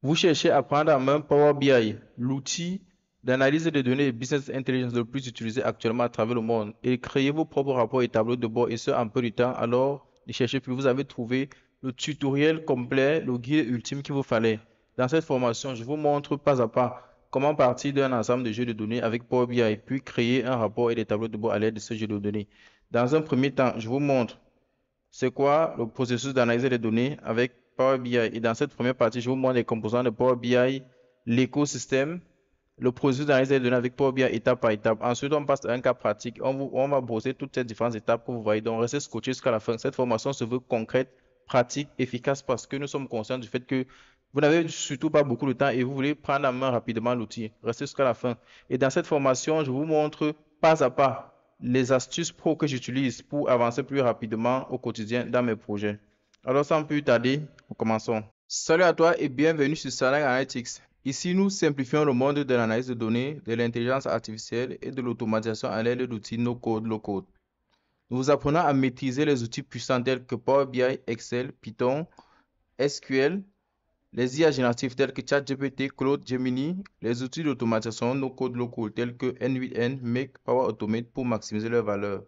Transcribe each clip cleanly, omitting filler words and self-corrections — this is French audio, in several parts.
Vous cherchez à prendre en main Power BI, l'outil d'analyse de données et business intelligence le plus utilisé actuellement à travers le monde, et créer vos propres rapports et tableaux de bord, et ce en peu de temps. Alors, ne cherchez plus, vous avez trouvé le tutoriel complet, le guide ultime qu'il vous fallait. Dans cette formation, je vous montre pas à pas comment partir d'un ensemble de jeux de données avec Power BI, puis créer un rapport et des tableaux de bord à l'aide de ce jeu de données. Dans un premier temps, je vous montre c'est quoi le processus d'analyse des données avec Power BI. Et dans cette première partie, je vous montre les composants de Power BI, l'écosystème, le processus d'analyse des données avec Power BI étape par étape. Ensuite, on passe à un cas pratique. On va brosser toutes ces différentes étapes que vous voyez. Donc, restez scotché jusqu'à la fin. Cette formation se veut concrète, pratique, efficace parce que nous sommes conscients du fait que vous n'avez surtout pas beaucoup de temps et vous voulez prendre en main rapidement l'outil. Restez jusqu'à la fin. Et dans cette formation, je vous montre pas à pas les astuces pro que j'utilise pour avancer plus rapidement au quotidien dans mes projets. Alors, sans plus tarder, commençons. Salut à toi et bienvenue sur Salang Analytics. Ici, nous simplifions le monde de l'analyse de données, de l'intelligence artificielle et de l'automatisation à l'aide d'outils no-code, low-code. Nous vous apprenons à maîtriser les outils puissants tels que Power BI, Excel, Python, SQL, les IA génératifs tels que ChatGPT, Claude, Gemini, les outils d'automatisation no-code, low-code tels que N8N, Make, Power Automate pour maximiser leur valeur.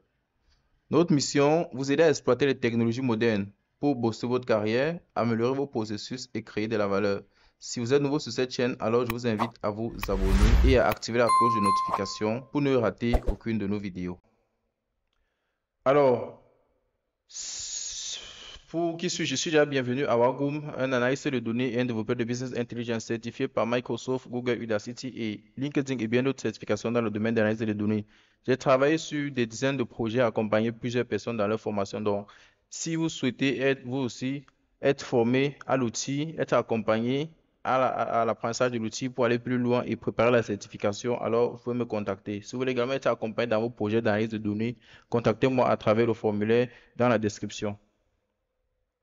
Notre mission, vous aider à exploiter les technologies modernes pour booster votre carrière, améliorer vos processus et créer de la valeur. Si vous êtes nouveau sur cette chaîne, alors je vous invite à vous abonner et à activer la cloche de notification pour ne rater aucune de nos vidéos. Alors, pour qui suis-je? Je suis déjà bienvenu à Wagum, un analyste de données et un développeur de business intelligence certifié par Microsoft, Google, Udacity et LinkedIn et bien d'autres certifications dans le domaine d'analyse de données. J'ai travaillé sur des dizaines de projets, accompagné plusieurs personnes dans leur formation. Donc, si vous souhaitez être vous aussi être formé à l'outil, être accompagné à l'apprentissage de l'outil pour aller plus loin et préparer la certification, alors vous pouvez me contacter. Si vous voulez également être accompagné dans vos projets d'analyse de données, contactez-moi à travers le formulaire dans la description.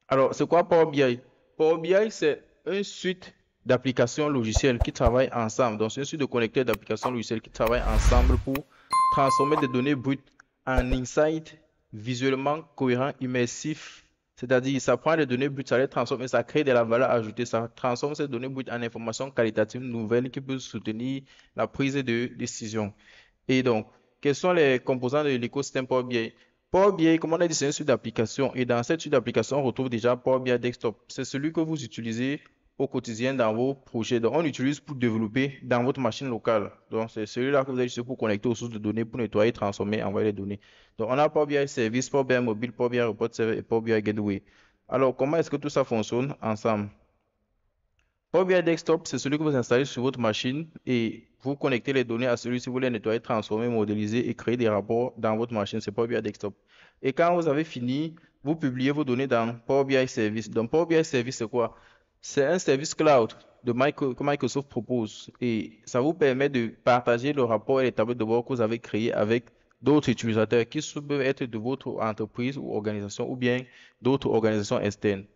Alors, c'est quoi Power BI? Power BI, c'est une suite d'applications logicielles qui travaillent ensemble. Donc, c'est une suite de connecteurs d'applications logicielles qui travaillent ensemble pour transformer des données brutes en insights visuellement cohérents, immersifs. C'est-à-dire, ça prend les données brutes, ça les transforme et ça crée de la valeur ajoutée. Ça transforme ces données brutes en informations qualitatives nouvelles qui peuvent soutenir la prise de décision. Et donc, quels sont les composants de l'écosystème Power BI? Power BI, comme on a dit, c'est une suite d'applications. Et dans cette suite d'applications, on retrouve déjà Power BI Desktop. C'est celui que vous utilisez au quotidien dans vos projets. Donc, on l'utilise pour développer dans votre machine locale. Donc, c'est celui-là que vous allez utiliser pour connecter aux sources de données, pour nettoyer, transformer, envoyer les données. Donc, on a Power BI Service, Power BI Mobile, Power BI Report Server et Power BI Gateway. Alors, comment est-ce que tout ça fonctionne ensemble? Power BI Desktop, c'est celui que vous installez sur votre machine et vous connectez les données à celui-ci, vous voulez nettoyer, transformer, modéliser et créer des rapports dans votre machine. C'est Power BI Desktop. Et quand vous avez fini, vous publiez vos données dans Power BI Service. Donc, Power BI Service, c'est quoi? C'est un service cloud que Microsoft propose et ça vous permet de partager le rapport et les tableaux de bord que vous avez créés avec d'autres utilisateurs qui peuvent être de votre entreprise ou organisation ou bien d'autres organisations externes.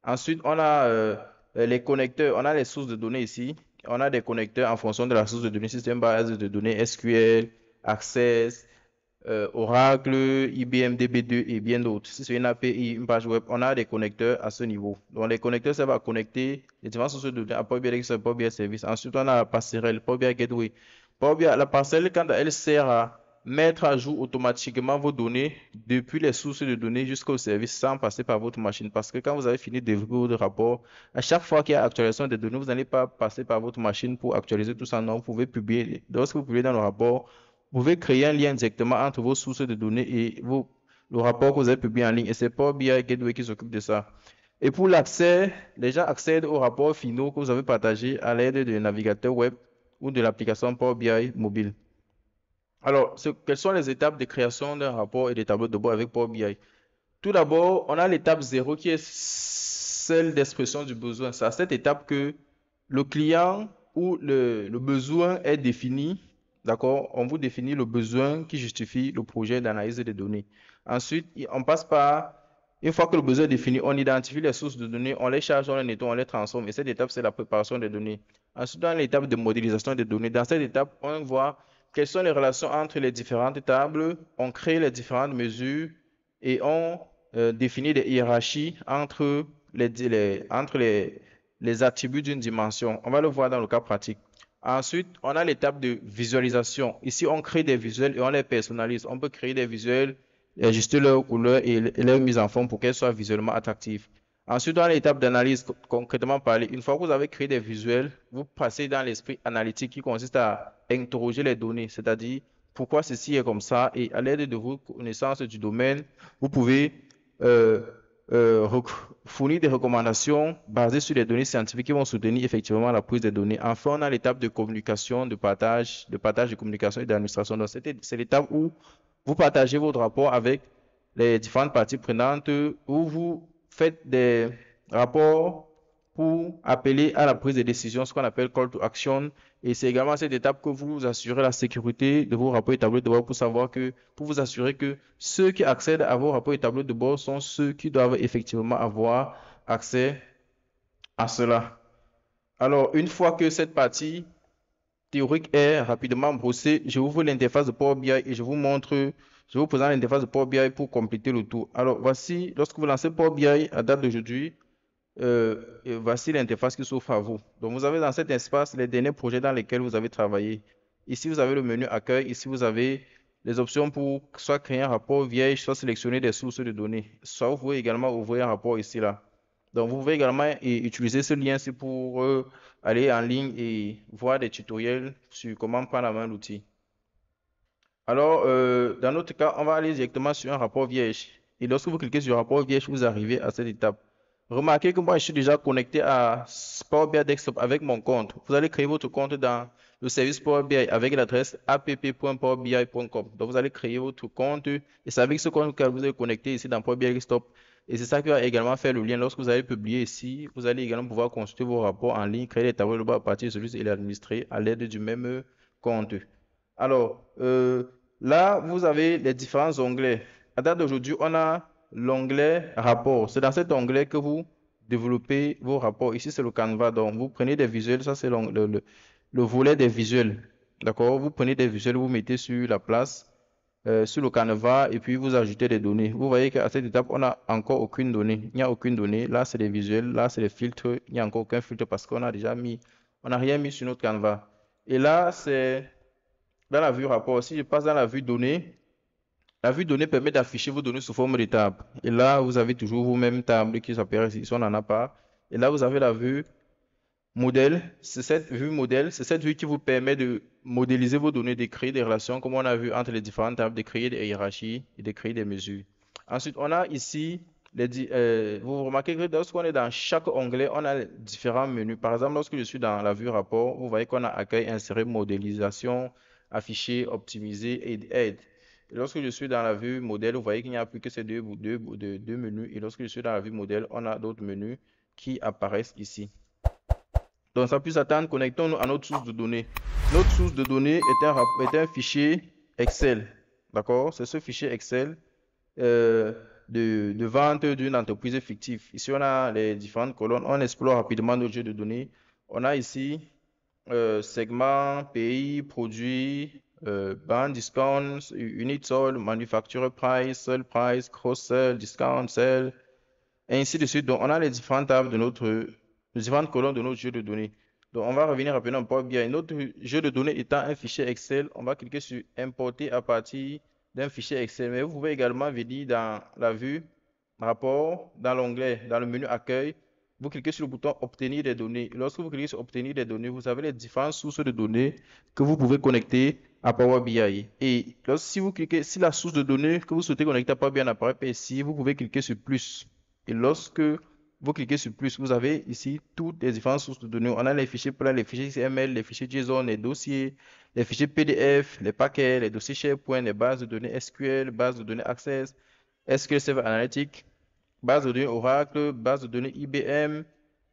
Ensuite, on a les connecteurs, on a les sources de données ici. On a des connecteurs en fonction de la source de données, système base de données SQL, Access, Oracle, IBM DB2 et bien d'autres. Si c'est une API, une page web, on a des connecteurs à ce niveau. Donc, les connecteurs, ça va connecter les différentes sources de données à Power BI, Power BI Service. Ensuite, on a la passerelle, Power BI Gateway. Power BI, la passerelle, quand elle sert à mettre à jour automatiquement vos données depuis les sources de données jusqu'au service sans passer par votre machine. Parce que quand vous avez fini de développer votre rapport, à chaque fois qu'il y a actualisation des données, vous n'allez pas passer par votre machine pour actualiser tout ça. Non, vous pouvez publier. Lorsque vous publiez dans le rapport, vous pouvez créer un lien directement entre vos sources de données et le rapport que vous avez publié en ligne. Et c'est Power BI Gateway qui s'occupe de ça. Et pour l'accès, les gens accèdent aux rapports finaux que vous avez partagés à l'aide de navigateurs web ou de l'application Power BI mobile. Alors, quelles sont les étapes de création d'un rapport et des tableaux de bord avec Power BI? Tout d'abord, on a l'étape 0 qui est celle d'expression du besoin. C'est à cette étape que le client ou le besoin est défini. D'accord? On vous définit le besoin qui justifie le projet d'analyse des données. Ensuite, on passe par, une fois que le besoin est défini, on identifie les sources de données, on les charge, on les nettoie, on les transforme. Et cette étape, c'est la préparation des données. Ensuite, dans l'étape de modélisation des données, dans cette étape, on voit quelles sont les relations entre les différentes tables, on crée les différentes mesures et on définit des hiérarchies entre les attributs d'une dimension. On va le voir dans le cas pratique. Ensuite, on a l'étape de visualisation. Ici, on crée des visuels et on les personnalise. On peut créer des visuels, ajuster leur couleur et leur mise en forme pour qu'elles soient visuellement attractives. Ensuite, dans l'étape d'analyse, concrètement parlé, une fois que vous avez créé des visuels, vous passez dans l'esprit analytique qui consiste à interroger les données, c'est-à-dire pourquoi ceci est comme ça et à l'aide de vos connaissances du domaine, vous pouvez euh, fournir des recommandations basées sur les données scientifiques qui vont soutenir effectivement la prise des données. Enfin, on a l'étape de communication, de communication et d'administration. Donc, c'est l'étape où vous partagez votre rapport avec les différentes parties prenantes, où vous faites des rapports pour appeler à la prise de décision, ce qu'on appelle call to action. Et c'est également à cette étape que vous assurez la sécurité de vos rapports et tableaux de bord pour vous assurer que ceux qui accèdent à vos rapports et tableaux de bord sont ceux qui doivent effectivement avoir accès à cela. Alors, une fois que cette partie théorique est rapidement brossée, je vous ouvre l'interface de Power BI et je vous présente l'interface de Power BI pour compléter le tout. Alors, voici, lorsque vous lancez Power BI à date d'aujourd'hui, voici l'interface qui s'offre à vous. Donc, vous avez dans cet espace les derniers projets dans lesquels vous avez travaillé. Ici, vous avez le menu accueil. Ici, vous avez les options pour soit créer un rapport vierge, soit sélectionner des sources de données. Soit vous pouvez également ouvrir un rapport ici, là. Donc, vous pouvez également utiliser ce lien-ci pour aller en ligne et voir des tutoriels sur comment prendre la main l'outil. Alors, dans notre cas, on va aller directement sur un rapport vierge. Et lorsque vous cliquez sur rapport vierge, vous arrivez à cette étape. Remarquez que moi, je suis déjà connecté à Power BI Desktop avec mon compte. Vous allez créer votre compte dans le service Power BI avec l'adresse app.powerbi.com. Donc, vous allez créer votre compte et c'est avec ce compte que vous allez connecter ici dans Power BI Desktop. Et c'est ça qui va également faire le lien. Lorsque vous allez publier ici, vous allez également pouvoir consulter vos rapports en ligne, créer des tableaux de bord à partir de celui et l'administrer à l'aide du même compte. Alors, là, vous avez les différents onglets. À date d'aujourd'hui, on a l'onglet rapport. C'est dans cet onglet que vous développez vos rapports. Ici, c'est le Canva. Donc, vous prenez des visuels. Ça, c'est le volet des visuels. D'accord? Vous prenez des visuels, vous mettez sur la place, sur le Canva, et puis vous ajoutez des données. Vous voyez qu'à cette étape, on n'a encore aucune donnée. Il n'y a aucune donnée. Là, c'est les visuels. Là, c'est les filtres. Il n'y a encore aucun filtre parce qu'on a déjà mis, on n'a rien mis sur notre Canva. Et là, c'est dans la vue rapport. Si je passe dans la vue données permet d'afficher vos données sous forme de table. Et là, vous avez toujours vos mêmes tables qui s'apparaissent ici, on n'en a pas. Et là, vous avez la vue modèle. C'est cette vue modèle, c'est cette vue qui vous permet de modéliser vos données, de créer des relations, comme on a vu entre les différentes tables, de créer des hiérarchies et de créer des mesures. Ensuite, on a ici, vous remarquez que lorsqu'on est dans chaque onglet, on a différents menus. Par exemple, lorsque je suis dans la vue rapport, vous voyez qu'on a accueil, insérer, modélisation, afficher, optimiser et aide. Et lorsque je suis dans la vue modèle, vous voyez qu'il n'y a plus que ces deux menus. Et lorsque je suis dans la vue modèle, on a d'autres menus qui apparaissent ici. Donc, sans plus attendre, connectons-nous à notre source de données. Notre source de données est un fichier Excel. D'accord? C'est ce fichier Excel de vente d'une entreprise fictive. Ici, on a les différentes colonnes. On explore rapidement notre jeu de données. On a ici segment, pays, produit, band, discount, unit sold, manufacturer price, sell price, cross sell, discount sell, et ainsi de suite. Donc, on a les différentes tables les différentes colonnes de notre jeu de données. Donc, on va revenir rapidement à Power BI. Notre jeu de données étant un fichier Excel, on va cliquer sur importer à partir d'un fichier Excel. Mais vous pouvez également venir dans la vue rapport, dans l'onglet, dans le menu accueil. Vous cliquez sur le bouton obtenir des données. Lorsque vous cliquez sur obtenir des données, vous avez les différentes sources de données que vous pouvez connecter à Power BI. Et si vous cliquez, si la source de données que vous souhaitez connecter à Power BI n'apparaît pas ici, vous pouvez cliquer sur plus. Et lorsque vous cliquez sur plus, vous avez ici toutes les différentes sources de données. On a les fichiers plats, les fichiers XML, les fichiers JSON, les dossiers, les fichiers PDF, les paquets, les dossiers SharePoint, les bases de données SQL, bases de données Access, SQL Server Analytics, base de données Oracle, base de données IBM.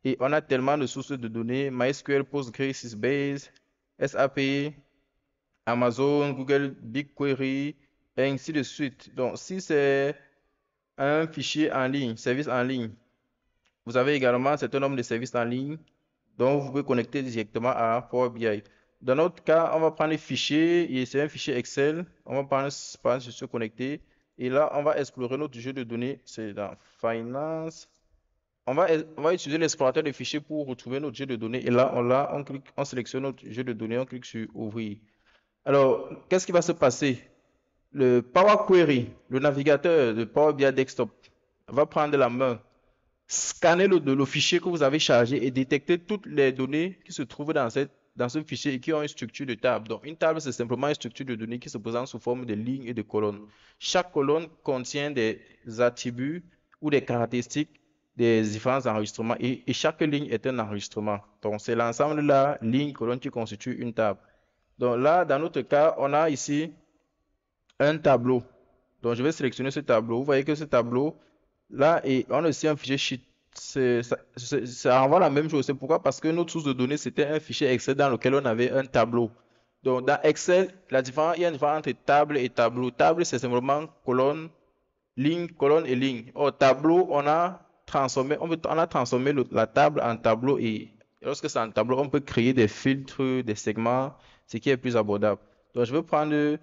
Et on a tellement de sources de données, MySQL, Postgres, Sysbase, SAP, Amazon, Google BigQuery, et ainsi de suite. Donc, si c'est un fichier en ligne, service en ligne, vous avez également un certain nombre de services en ligne dont vous pouvez connecter directement à Power BI. Dans notre cas, on va prendre les fichiers, et c'est un fichier Excel. On va prendre je suis connecté. Et là, on va explorer notre jeu de données. C'est dans Finance. on va utiliser l'explorateur de fichiers pour retrouver notre jeu de données. Et là, on clique, on sélectionne notre jeu de données, on clique sur Ouvrir. Alors, qu'est-ce qui va se passer? Le Power Query, le navigateur de Power BI Desktop, va prendre la main, scanner le fichier que vous avez chargé et détecter toutes les données qui se trouvent dans ce fichier et qui ont une structure de table. Donc, une table, c'est simplement une structure de données qui se présente sous forme de lignes et de colonnes. Chaque colonne contient des attributs ou des caractéristiques des différents enregistrements et chaque ligne est un enregistrement. Donc, c'est l'ensemble de la ligne, colonne qui constitue une table. Donc là, dans notre cas, on a ici un tableau. Donc, je vais sélectionner ce tableau. Vous voyez que ce tableau, là, et on a aussi un fichier sheet. Ça renvoie la même chose. C'est pourquoi? Parce que notre source de données, c'était un fichier Excel dans lequel on avait un tableau. Donc, dans Excel, il y a une différence entre table et tableau. Table, c'est simplement colonne, ligne, colonne et ligne. Au tableau, on a transformé la table en tableau et lorsque c'est un tableau, on peut créer des filtres, des segments, ce qui est plus abordable. Donc, je vais prendre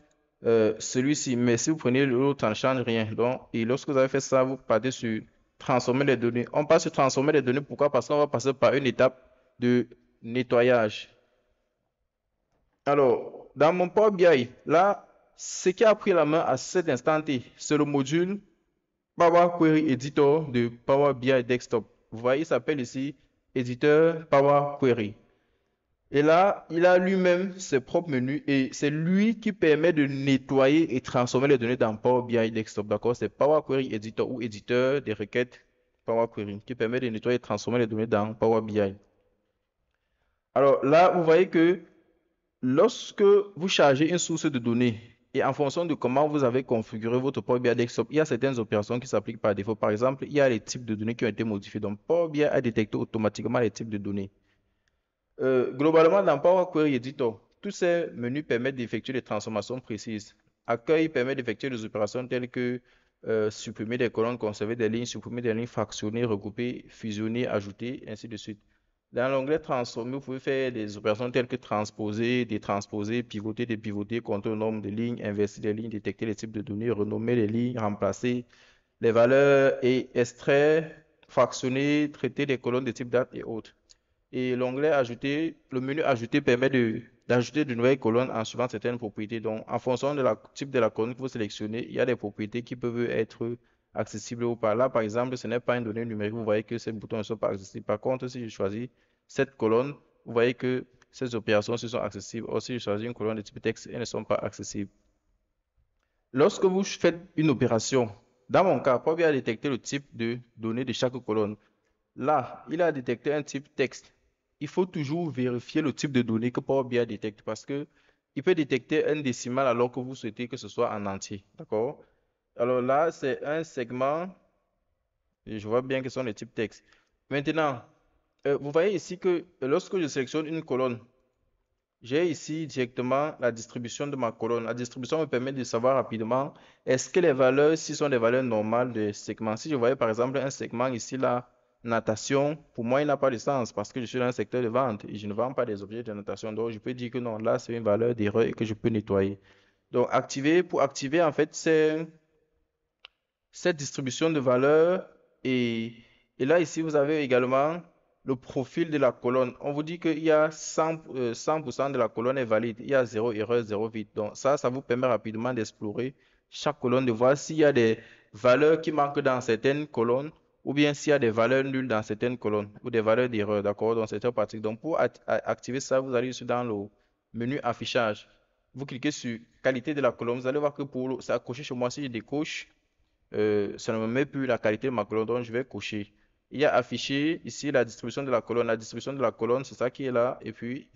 celui-ci, mais si vous prenez l'autre, ça ne change rien. Donc, et lorsque vous avez fait ça, vous partez sur transformer les données. On passe sur transformer les données. Pourquoi? Parce qu'on va passer par une étape de nettoyage. Alors, dans mon Power BI, là, ce qui a pris la main à cet instant T, c'est le module Power Query Editor de Power BI Desktop. Vous voyez, il s'appelle ici éditeur Power Query. Et là, il a lui-même ses propres menus et c'est lui qui permet de nettoyer et transformer les données dans Power BI Desktop. D'accord? C'est Power Query Editor ou éditeur des requêtes Power Query qui permet de nettoyer et transformer les données dans Power BI. Alors là, vous voyez que lorsque vous chargez une source de données et en fonction de comment vous avez configuré votre Power BI Desktop, il y a certaines opérations qui s'appliquent par défaut. Par exemple, il y a les types de données qui ont été modifiés. Donc, Power BI a détecté automatiquement les types de données. Globalement, dans Power Query Editor, tous ces menus permettent d'effectuer des transformations précises. Accueil permet d'effectuer des opérations telles que supprimer des colonnes, conserver des lignes, supprimer des lignes, fractionner, regrouper, fusionner, ajouter, ainsi de suite. Dans l'onglet Transformer, vous pouvez faire des opérations telles que transposer, détransposer, pivoter, dépivoter, compter le nombre de lignes, inverser les lignes, détecter les types de données, renommer les lignes, remplacer les valeurs et extraire, fractionner, traiter les colonnes de type date et autres. Et l'onglet Ajouter, le menu Ajouter permet d'ajouter de nouvelles colonnes en suivant certaines propriétés. Donc, en fonction de la type de la colonne que vous sélectionnez, il y a des propriétés qui peuvent être accessibles ou pas. Là, par exemple, ce n'est pas une donnée numérique. Vous voyez que ces boutons ne sont pas accessibles. Par contre, si je choisis cette colonne, vous voyez que ces opérations sont accessibles. Or, si je choisis une colonne de type texte, elles ne sont pas accessibles. Lorsque vous faites une opération, dans mon cas, Power BI a détecté le type de données de chaque colonne. Là, il a détecté un type texte. Il faut toujours vérifier le type de données que Power BI détecte parce que il peut détecter un décimal alors que vous souhaitez que ce soit en entier. D'accord? Alors là, c'est un segment. Et je vois bien que ce sont les types texte. Maintenant, vous voyez ici que lorsque je sélectionne une colonne, j'ai ici directement la distribution de ma colonne. La distribution me permet de savoir rapidement est-ce que les valeurs ici sont des valeurs normales de segment. Si je voyais par exemple un segment ici, là, natation, pour moi, il n'a pas de sens parce que je suis dans un secteur de vente et je ne vends pas des objets de natation. Donc, je peux dire que non, là, c'est une valeur d'erreur et que je peux nettoyer. Donc, pour activer en fait cette distribution de valeurs et là, ici, vous avez également le profil de la colonne. On vous dit qu'il y a 100% de la colonne est valide. Il y a 0 erreur, 0 vide. Donc ça vous permet rapidement d'explorer chaque colonne, de voir s'il y a des valeurs qui manquent dans certaines colonnes ou bien s'il y a des valeurs nulles dans certaines colonnes ou des valeurs d'erreur, d'accord, dans certaines parties. Donc pour activer ça, vous allez dans le menu affichage. Vous cliquez sur qualité de la colonne. Vous allez voir que pour ça coché chez moi, si je décoche, ça ne me met plus la qualité de ma colonne, donc je vais cocher. Il y a affiché ici la distribution de la colonne. La distribution de la colonne, c'est ça qui est là. Et puis,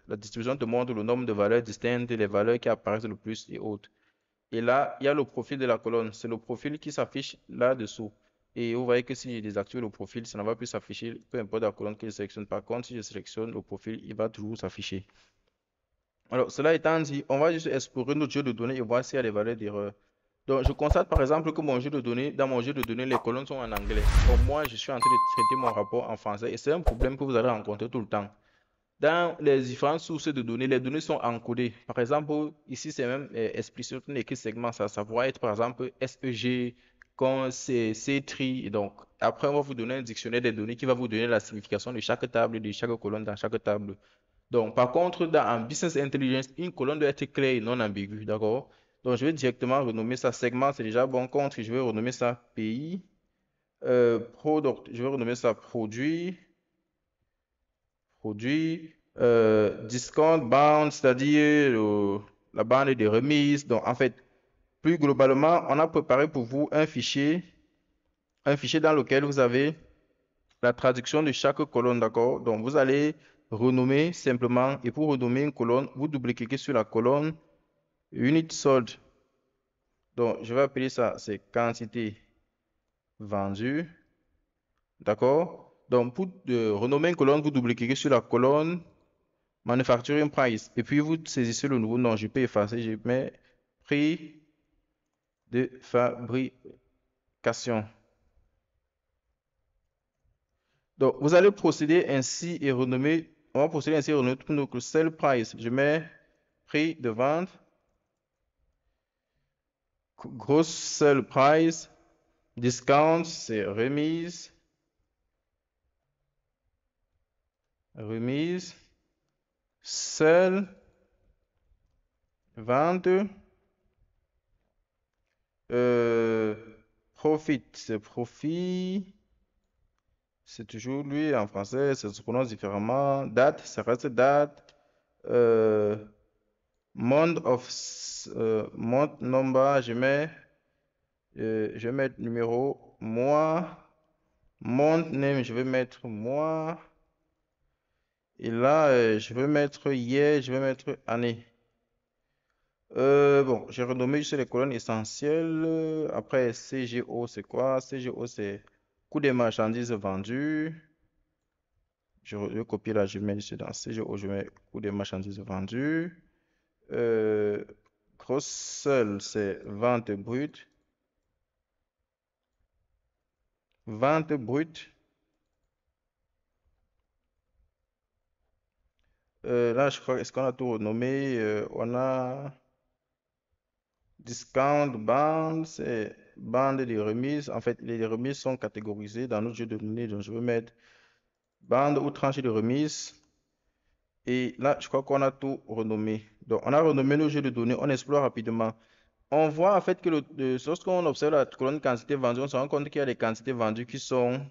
la distribution te montre le nombre de valeurs distinctes, les valeurs qui apparaissent le plus et autres. Et là, il y a le profil de la colonne. C'est le profil qui s'affiche là-dessous. Et vous voyez que si je désactive le profil, ça ne va plus s'afficher, peu importe la colonne que je sélectionne. Par contre, si je sélectionne le profil, il va toujours s'afficher. Alors, cela étant dit, on va juste explorer notre jeu de données et voir s'il y a des valeurs d'erreur. Donc, je constate par exemple que dans mon jeu de données, les colonnes sont en anglais. Or, moi, je suis en train de traiter mon rapport en français et c'est un problème que vous allez rencontrer tout le temps. Dans les différentes sources de données, les données sont encodées. Par exemple, ici, c'est même explicite écrit segment. Ça pourrait être par exemple SEG, quand c'est C-tree. Donc, après, on va vous donner un dictionnaire des données qui va vous donner la signification de chaque table, de chaque colonne dans chaque table. Donc, par contre, en Business Intelligence, une colonne doit être claire et non ambiguë, d'accord? Donc, je vais directement renommer ça segment, c'est déjà bon compte. Je vais renommer ça pays. Product, je vais renommer ça produit. Produit. Discount bound, c'est-à-dire la bande de remise. Donc, en fait, plus globalement, on a préparé pour vous un fichier dans lequel vous avez la traduction de chaque colonne, d'accord? Donc, vous allez renommer simplement, et pour renommer une colonne, vous double-cliquez sur la colonne Unit Sold. Donc, je vais appeler ça, c'est quantité vendue, d'accord? Donc, pour renommer une colonne, vous double-cliquez sur la colonne Manufacturing Price, et puis vous saisissez le nouveau nom. Je peux effacer, je mets prix de fabrication. Donc, vous allez procéder ainsi et renommer, on va procéder ainsi et renommer tout notre sell price. Je mets prix de vente, gross sell price, discount, c'est remise, sell, vente, euh, profit, c'est profit. C'est toujours lui en français, ça se prononce différemment. Date, ça reste date. Month number, je vais mettre numéro, mois. Month name, je vais mettre mois. Et là, je vais mettre year, je vais mettre année. Bon, j'ai renommé juste les colonnes essentielles. Après, CGO, c'est quoi? CGO, c'est coût des marchandises vendues. Je copie là, je mets ici dans CGO, je mets coût des marchandises vendues. Gross sell, c'est vente brute. Vente brute. Là, je crois, est-ce qu'on a tout renommé? On a discount band, c'est bande de remise. En fait, les remises sont catégorisées dans notre jeu de données. Donc, je vais mettre bande ou tranche de remise. Et là, je crois qu'on a tout renommé. Donc, on a renommé nos jeux de données. On explore rapidement. On voit en fait que lorsqu'on observe la colonne quantité vendue, on se rend compte qu'il y a des quantités vendues qui sont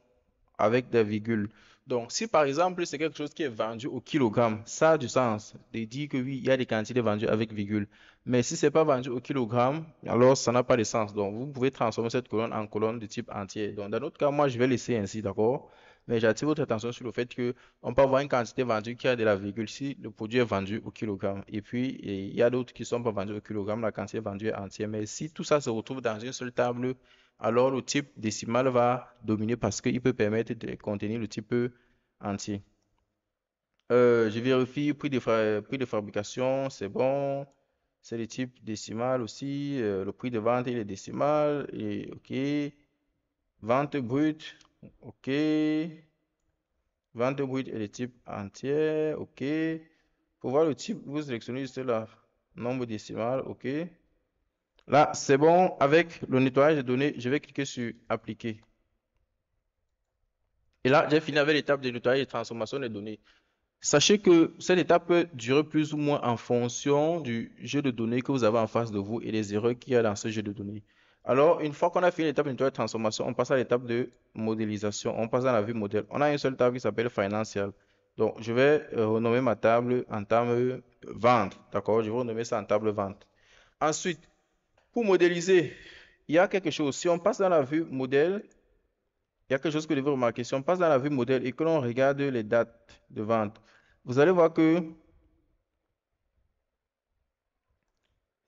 avec des virgules. Donc, si par exemple, c'est quelque chose qui est vendu au kilogramme, ça a du sens de dire que oui, il y a des quantités vendues avec virgule. Mais si ce n'est pas vendu au kilogramme, alors ça n'a pas de sens. Donc, vous pouvez transformer cette colonne en colonne de type entier. Donc, dans notre cas, moi, je vais laisser ainsi, d'accord? Mais j'attire votre attention sur le fait que on peut avoir une quantité vendue qui a de la virgule si le produit est vendu au kilogramme. Et puis, il y a d'autres qui ne sont pas vendus au kilogramme, la quantité vendue est entière. Mais si tout ça se retrouve dans une seule table, alors le type décimal va dominer parce qu'il peut permettre de contenir le type entier. Je vérifie prix de fabrication, c'est bon. C'est le type décimal aussi. Le prix de vente, il est décimal. Et OK. Vente brute. OK. Vente brute est le type entier. OK. Pour voir le type, vous sélectionnez juste le nombre décimal. OK. Là, c'est bon. Avec le nettoyage des données, je vais cliquer sur Appliquer. Et là, j'ai fini avec l'étape de nettoyage et de transformation des données. Sachez que cette étape peut durer plus ou moins en fonction du jeu de données que vous avez en face de vous et des erreurs qu'il y a dans ce jeu de données. Alors, une fois qu'on a fini l'étape de nettoyage et de transformation, on passe à l'étape de modélisation. On passe dans la vue modèle. On a une seule table qui s'appelle Financial. Donc, je vais renommer ma table en table vente. D'accord? Je vais renommer ça en table vente. Ensuite, pour modéliser, il y a quelque chose. Si on passe dans la vue modèle, il y a quelque chose que vous devez remarquer. Si on passe dans la vue modèle et que l'on regarde les dates de vente, vous allez voir que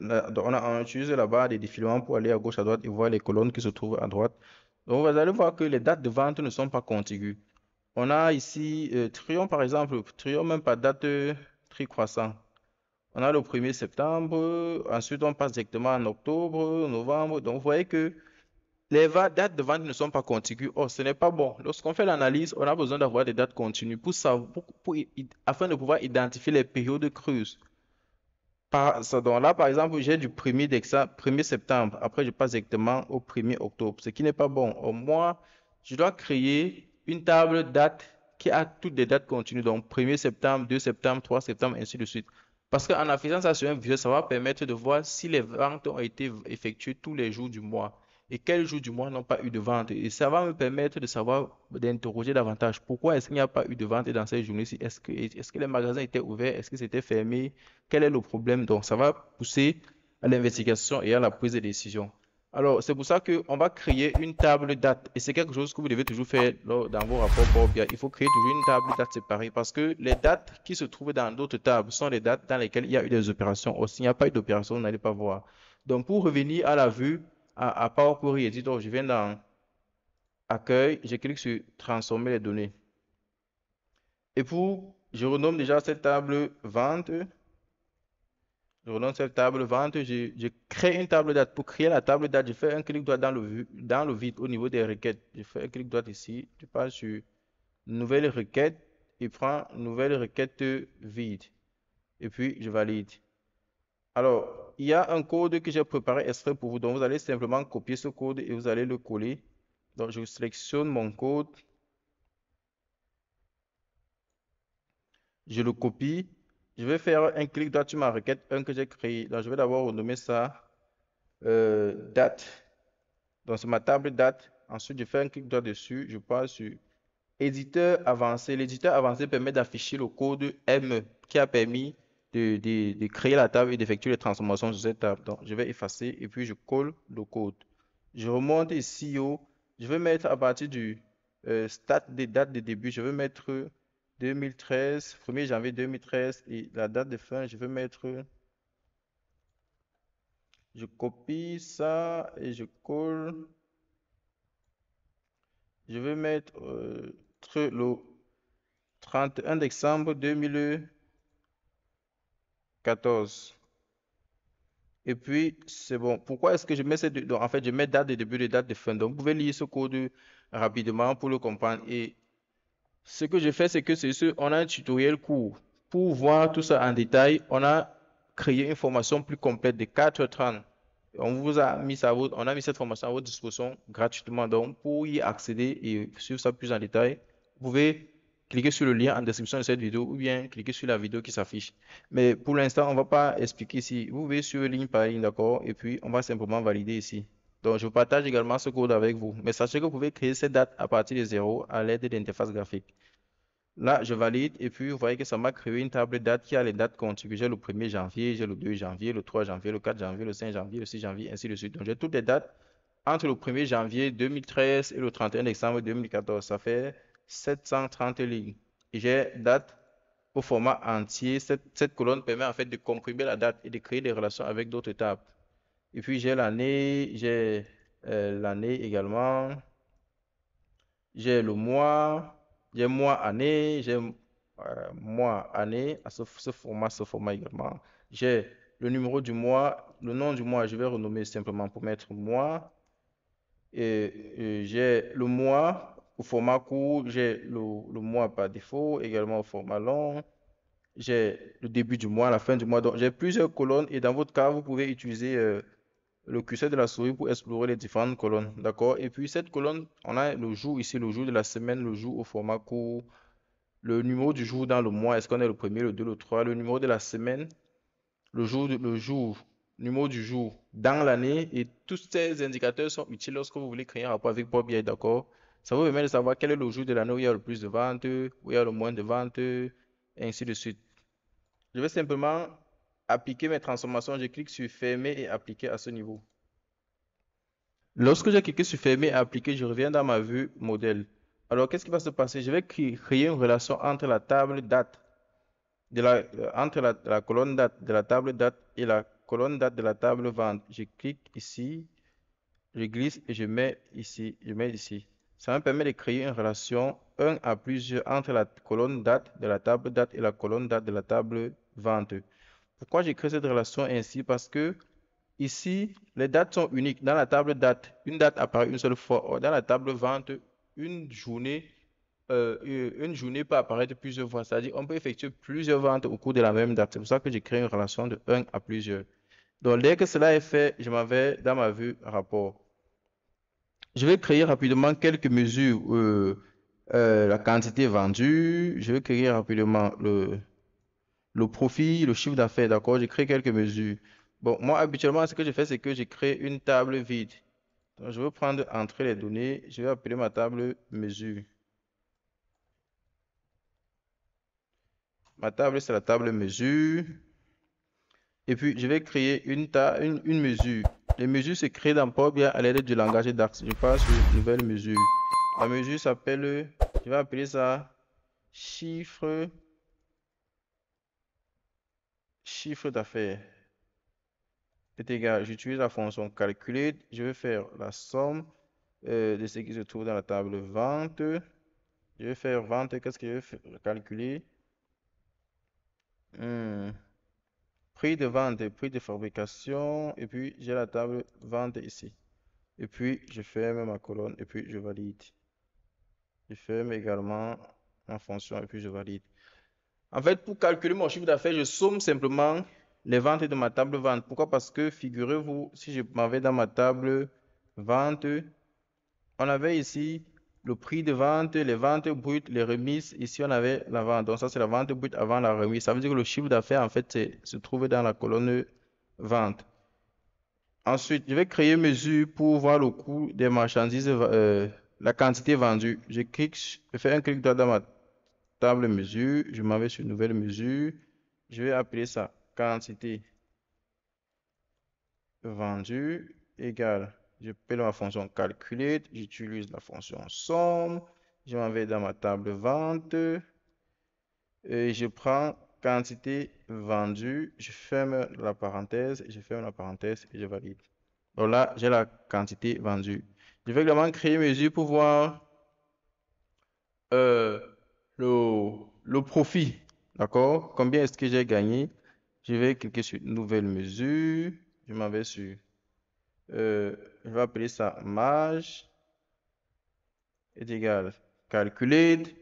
on a utilisé la barre de défilement pour aller à gauche, à droite et voir les colonnes qui se trouvent à droite. Donc, vous allez voir que les dates de vente ne sont pas contiguës. On a ici Trion, par exemple. Trion, même pas date tricroissant. On a le 1er septembre. Ensuite, on passe directement en octobre, novembre. Donc, vous voyez que les dates de vente ne sont pas contiguës. Oh, ce n'est pas bon. Lorsqu'on fait l'analyse, on a besoin d'avoir des dates continues afin de pouvoir identifier les périodes creuses. Donc là, par exemple, j'ai du 1er septembre. Après, je passe directement au 1er octobre, ce qui n'est pas bon. Au moins, je dois créer une table date qui a toutes les dates continues. Donc, 1er septembre, 2 septembre, 3 septembre, ainsi de suite. Parce qu'en affichant ça sur un visuel, ça va permettre de voir si les ventes ont été effectuées tous les jours du mois et quels jours du mois n'ont pas eu de vente. Et ça va me permettre de savoir, d'interroger davantage pourquoi est-ce qu'il n'y a pas eu de vente dans ces journées-ci. Est-ce que les magasins étaient ouverts? Est-ce que c'était fermé? Quel est le problème? Donc, ça va pousser à l'investigation et à la prise de décision. Alors, c'est pour ça qu'on va créer une table date. Et c'est quelque chose que vous devez toujours faire dans vos rapports Power BI. Il faut créer toujours une table date séparée parce que les dates qui se trouvent dans d'autres tables sont les dates dans lesquelles il y a eu des opérations. Or, s'il n'y a pas eu d'opération, vous n'allez pas voir. Donc, pour revenir à la vue, à Power Query Editor, je viens dans Accueil, je clique sur Transformer les données. Et je renomme déjà cette table Vente. Je relance cette table vente, je crée une table date. Pour créer la table date, je fais un clic droit dans le vide au niveau des requêtes. Je fais un clic droit ici, je passe sur Nouvelle requête et prends Nouvelle requête vide. Et puis, je valide. Alors, il y a un code que j'ai préparé exprès pour vous. Donc, vous allez simplement copier ce code et vous allez le coller. Donc, je sélectionne mon code. Je le copie. Je vais faire un clic droit sur ma requête 1 que j'ai créée. Donc, je vais d'abord renommer ça date. Donc, c'est ma table date. Ensuite, je fais un clic droit dessus. Je passe sur éditeur avancé. L'éditeur avancé permet d'afficher le code M qui a permis de créer la table et d'effectuer les transformations sur cette table. Donc, je vais effacer et puis je colle le code. Je remonte ici haut. Je vais mettre à partir du start des dates de début. Je vais mettre 2013, 1er janvier 2013 et la date de fin, je vais mettre. Je copie ça et je colle. Je vais mettre le 31 décembre 2014. Et puis, c'est bon. Pourquoi est-ce que je mets cette... Donc, en fait, je mets date de début et date de fin. Donc, vous pouvez lire ce code rapidement pour le comprendre. Et ce que je fais, c'est que on a un tutoriel court. Pour voir tout ça en détail, on a créé une formation plus complète de 4h30. On vous a mis on a mis cette formation à votre disposition gratuitement. Donc, pour y accéder et suivre ça plus en détail, vous pouvez cliquer sur le lien en description de cette vidéo ou bien cliquer sur la vidéo qui s'affiche. Mais pour l'instant, on ne va pas expliquer ici. Vous pouvez suivre ligne par ligne, d'accord? Et puis, on va simplement valider ici. Donc, je partage également ce code avec vous. Mais sachez que vous pouvez créer cette date à partir de zéro à l'aide d'interface graphique. Là, je valide et puis vous voyez que ça m'a créé une table date qui a les dates contiguës. J'ai le 1er janvier, j'ai le 2 janvier, le 3 janvier, le 4 janvier, le 5 janvier, le 6 janvier, ainsi de suite. Donc, j'ai toutes les dates entre le 1er janvier 2013 et le 31 décembre 2014. Ça fait 730 lignes. Et j'ai date au format entier. Cette colonne permet en fait de comprimer la date et de créer des relations avec d'autres tables. Et puis, j'ai l'année également. J'ai le mois, j'ai mois, année, j'ai mois, année, à ce format également. J'ai le numéro du mois, le nom du mois, je vais renommer simplement pour mettre mois. Et j'ai le mois au format court, j'ai le mois par défaut, également au format long. J'ai le début du mois, la fin du mois. Donc, j'ai plusieurs colonnes et dans votre cas, vous pouvez utiliser le curseur de la souris pour explorer les différentes colonnes. D'accord? Et puis cette colonne, on a le jour ici, le jour de la semaine, le jour au format court, le numéro du jour dans le mois, est-ce qu'on est le premier, le 2, le 3, le numéro de la semaine, numéro du jour dans l'année. Et tous ces indicateurs sont utiles lorsque vous voulez créer un rapport avec Power BI, d'accord? Ça vous permet de savoir quel est le jour de l'année où il y a le plus de ventes, où il y a le moins de ventes, et ainsi de suite. Je vais simplement appliquer mes transformations. Je clique sur fermer et appliquer à ce niveau. Lorsque j'ai cliqué sur fermer et appliquer, je reviens dans ma vue modèle. Alors, qu'est-ce qui va se passer? Je vais créer une relation entre la table date, entre la colonne date de la table date et la colonne date de la table vente. Je clique ici, je glisse et je mets ici, Ça me permet de créer une relation 1 à plusieurs entre la colonne date de la table date et la colonne date de la table vente. Pourquoi j'ai créé cette relation ainsi? Parce que ici, les dates sont uniques. Dans la table date, une date apparaît une seule fois. Or, dans la table vente, une journée une journée peut apparaître plusieurs fois. C'est-à-dire on peut effectuer plusieurs ventes au cours de la même date. C'est pour ça que j'ai créé une relation de un à plusieurs. Donc, dès que cela est fait, je m'en vais dans ma vue rapport. Je vais créer rapidement quelques mesures. La quantité vendue. Je vais créer rapidement le profit, le chiffre d'affaires. D'accord? Je crée quelques mesures. Bon, moi, habituellement, ce que je fais, c'est que je crée une table vide. Donc, je vais prendre entrer les données. Je vais appeler ma table mesure. Ma table, c'est la table mesure. Et puis, je vais créer une mesure. Les mesures se créent dans Power BI à l'aide du langage DAX. Je passe sur nouvelle mesure. La mesure s'appelle, je vais appeler ça chiffre, chiffre d'affaires. Est égal, j'utilise la fonction calculate. Je vais faire la somme de ce qui se trouve dans la table vente. Je vais faire vente. Qu'est-ce que je vais calculer? Hmm. Prix de vente, prix de fabrication. Et puis, j'ai la table vente ici. Et puis, je ferme ma colonne et puis je valide. Je ferme également ma fonction et puis je valide. En fait, pour calculer mon chiffre d'affaires, je somme simplement les ventes de ma table vente. Pourquoi? Parce que figurez-vous, si je m'en vais dans ma table vente, on avait ici le prix de vente, les ventes brutes, les remises. Ici, on avait la vente. Donc, ça, c'est la vente brute avant la remise. Ça veut dire que le chiffre d'affaires, en fait, se trouve dans la colonne vente. Ensuite, je vais créer une mesure pour voir le coût des marchandises, la quantité vendue. Je fais un clic droit dans ma table mesure. Je m'en vais sur nouvelle mesure. Je vais appeler ça quantité vendue égale. Je paie ma fonction calculate. J'utilise la fonction somme. Je m'en vais dans ma table vente. Et je prends quantité vendue. Je ferme la parenthèse. Je ferme la parenthèse et je valide. Donc là, j'ai la quantité vendue. Je vais également créer une mesure pour voir euh, le profit. D'accord? Combien est-ce que j'ai gagné? Je vais cliquer sur nouvelle mesure. Je m'en vais sur, je vais appeler ça marge est égal calculate.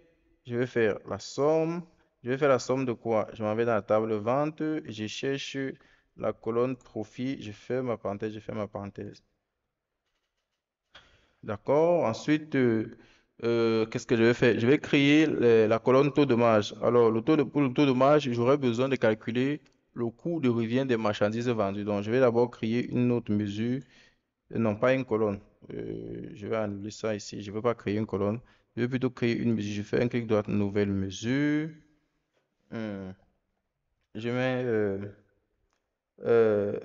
Je vais faire la somme. Je vais faire la somme de quoi? Je m'en vais dans la table vente. Je cherche la colonne profit. Je ferme ma parenthèse. Je ferme ma parenthèse. D'accord. Ensuite, qu'est-ce que je vais faire? Je vais créer la colonne taux de marge. Alors, pour le taux de marge, j'aurai besoin de calculer le coût de revient des marchandises vendues. Donc, je vais d'abord créer une autre mesure. Non, pas une colonne. Je vais annuler ça ici. Je ne veux pas créer une colonne. Je vais plutôt créer une mesure. Je fais un clic droit, nouvelle mesure. Hmm. Je mets euh, euh,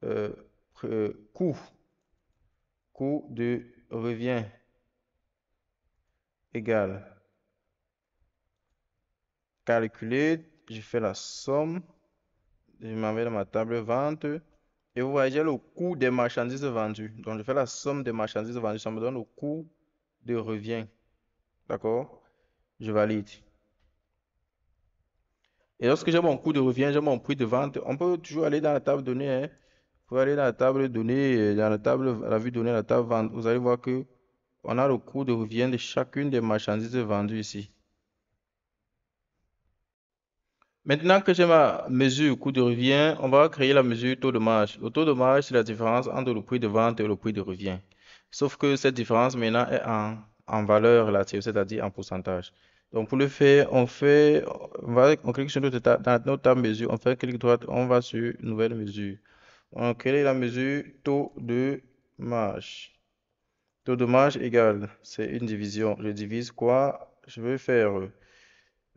euh, coût, coût de revient égal. Calculer, je fais la somme, je m'en vais dans ma table vente et vous voyez j'ai le coût des marchandises vendues. Donc je fais la somme des marchandises vendues, ça me donne le coût de revient. D'accord? Je valide. Et lorsque j'ai mon coût de revient, j'ai mon prix de vente, on peut toujours aller dans la table donnée. Hein. Vous aller dans la table donnée, dans la table, la vue donnée, la table vente. Vous allez voir que on a le coût de revient de chacune des marchandises vendues ici. Maintenant que j'ai ma mesure coût de revient, on va créer la mesure taux de marge. Le taux de marge, c'est la différence entre le prix de vente et le prix de revient. Sauf que cette différence maintenant est en valeur relative, c'est-à-dire en pourcentage. Donc pour le faire, on clique sur dans notre table mesure, on fait un clic droit, on va sur nouvelle mesure. On crée la mesure taux de marge. Taux de marge égale, c'est une division. Je divise quoi? Je vais faire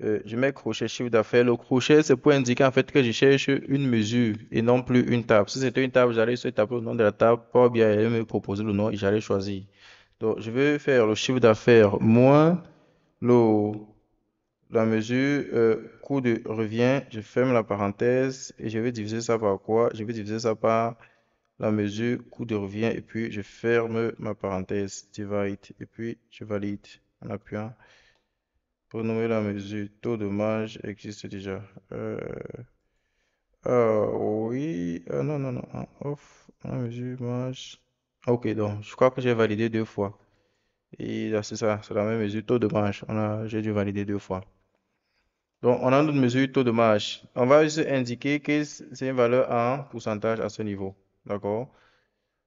je mets crochet chiffre d'affaires. Le crochet, c'est pour indiquer en fait que je cherche une mesure et non plus une table. Si c'était une table, j'allais sur taper le nom de la table, pas bien, elle me proposer le nom et j'allais choisir. Donc, je vais faire le chiffre d'affaires moins le, la mesure coût de revient. Je ferme la parenthèse et je vais diviser ça par quoi? Je vais diviser ça par la mesure coût de revient et puis je ferme ma parenthèse, divide et puis je valide en appuyant. Pour nommer la mesure, taux de marge existe déjà. Oui, non, non, non, off, la mesure marge. Ok, donc je crois que j'ai validé deux fois. Et là, c'est ça, c'est la même mesure, taux de marge. J'ai dû valider 2 fois. Donc, on a notre mesure taux de marge. On va juste indiquer que c'est une valeur en pourcentage à ce niveau. D'accord?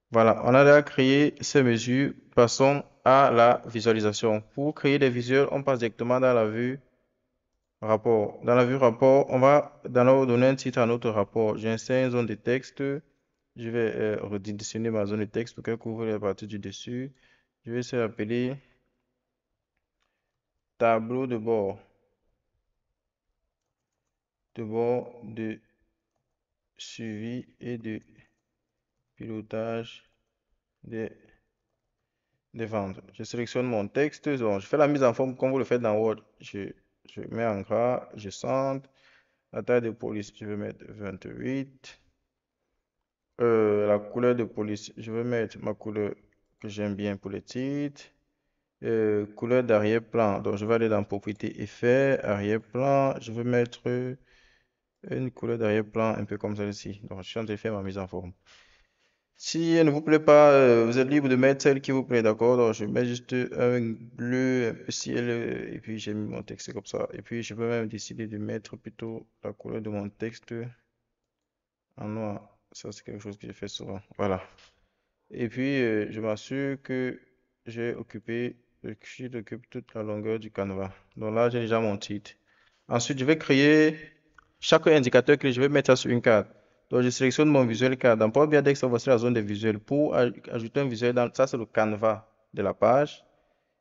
Voilà, on a déjà créé ces mesures. Passons à la visualisation. Pour créer des visuels, on passe directement dans la vue rapport. Dans la vue rapport, on va d'abord donner un titre à notre rapport. J'insère une zone de texte. Je vais redimensionner ma zone de texte pour qu'elle couvre la partie du dessus. Je vais essayer d'appeler tableau de suivi et de pilotage des, des ventes. Je sélectionne mon texte. Donc, je fais la mise en forme comme vous le faites dans Word. Je mets en gras, je centre. La taille de police, je vais mettre 28. La couleur de police, je vais mettre ma couleur que j'aime bien pour les titres. Couleur d'arrière-plan, donc je vais aller dans propriété effet, arrière-plan. Je vais mettre une couleur d'arrière-plan un peu comme celle-ci. Donc, je suis en train de faire ma mise en forme. Si elle ne vous plaît pas, vous êtes libre de mettre celle qui vous plaît, d'accord? Donc, je mets juste un bleu, un peu ciel, et puis j'ai mis mon texte comme ça. Et puis, je peux même décider de mettre plutôt la couleur de mon texte en noir. Ça, c'est quelque chose que je fais souvent. Voilà. Et puis, je m'assure que j'ai occupé, le sheet occupe toute la longueur du canevas. Donc là, j'ai déjà mon titre. Ensuite, je vais créer chaque indicateur que je vais mettre ça sur une carte. Donc, je sélectionne mon visuel carte. Dans Power BI Index, voici la zone des visuels. Pour ajouter un visuel, ça, c'est le canevas de la page.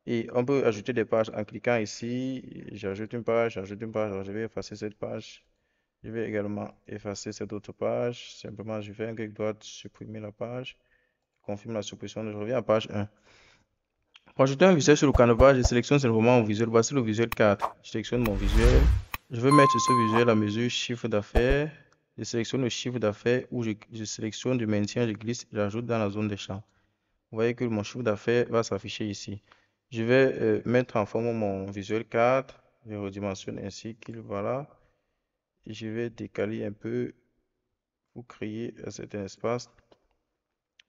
Et on peut ajouter des pages en cliquant ici. J'ajoute une page, j'ajoute une page. Alors, je vais effacer cette page. Je vais également effacer cette autre page. Simplement, je fais un clic droit, supprimer la page. Confirme la suppression. Je reviens à page 1. Pour ajouter un visuel sur le canevas, je sélectionne simplement mon visuel. Voici le visuel 4. Je sélectionne mon visuel. Je vais mettre ce visuel à mesure chiffre d'affaires. Je sélectionne le chiffre d'affaires où je sélectionne du maintien, je glisse, j'ajoute dans la zone des champs. Vous voyez que mon chiffre d'affaires va s'afficher ici. Je vais mettre en forme mon visuel 4. Je redimensionne ainsi qu'il voilà. Et je vais décaler un peu pour créer un certain espace.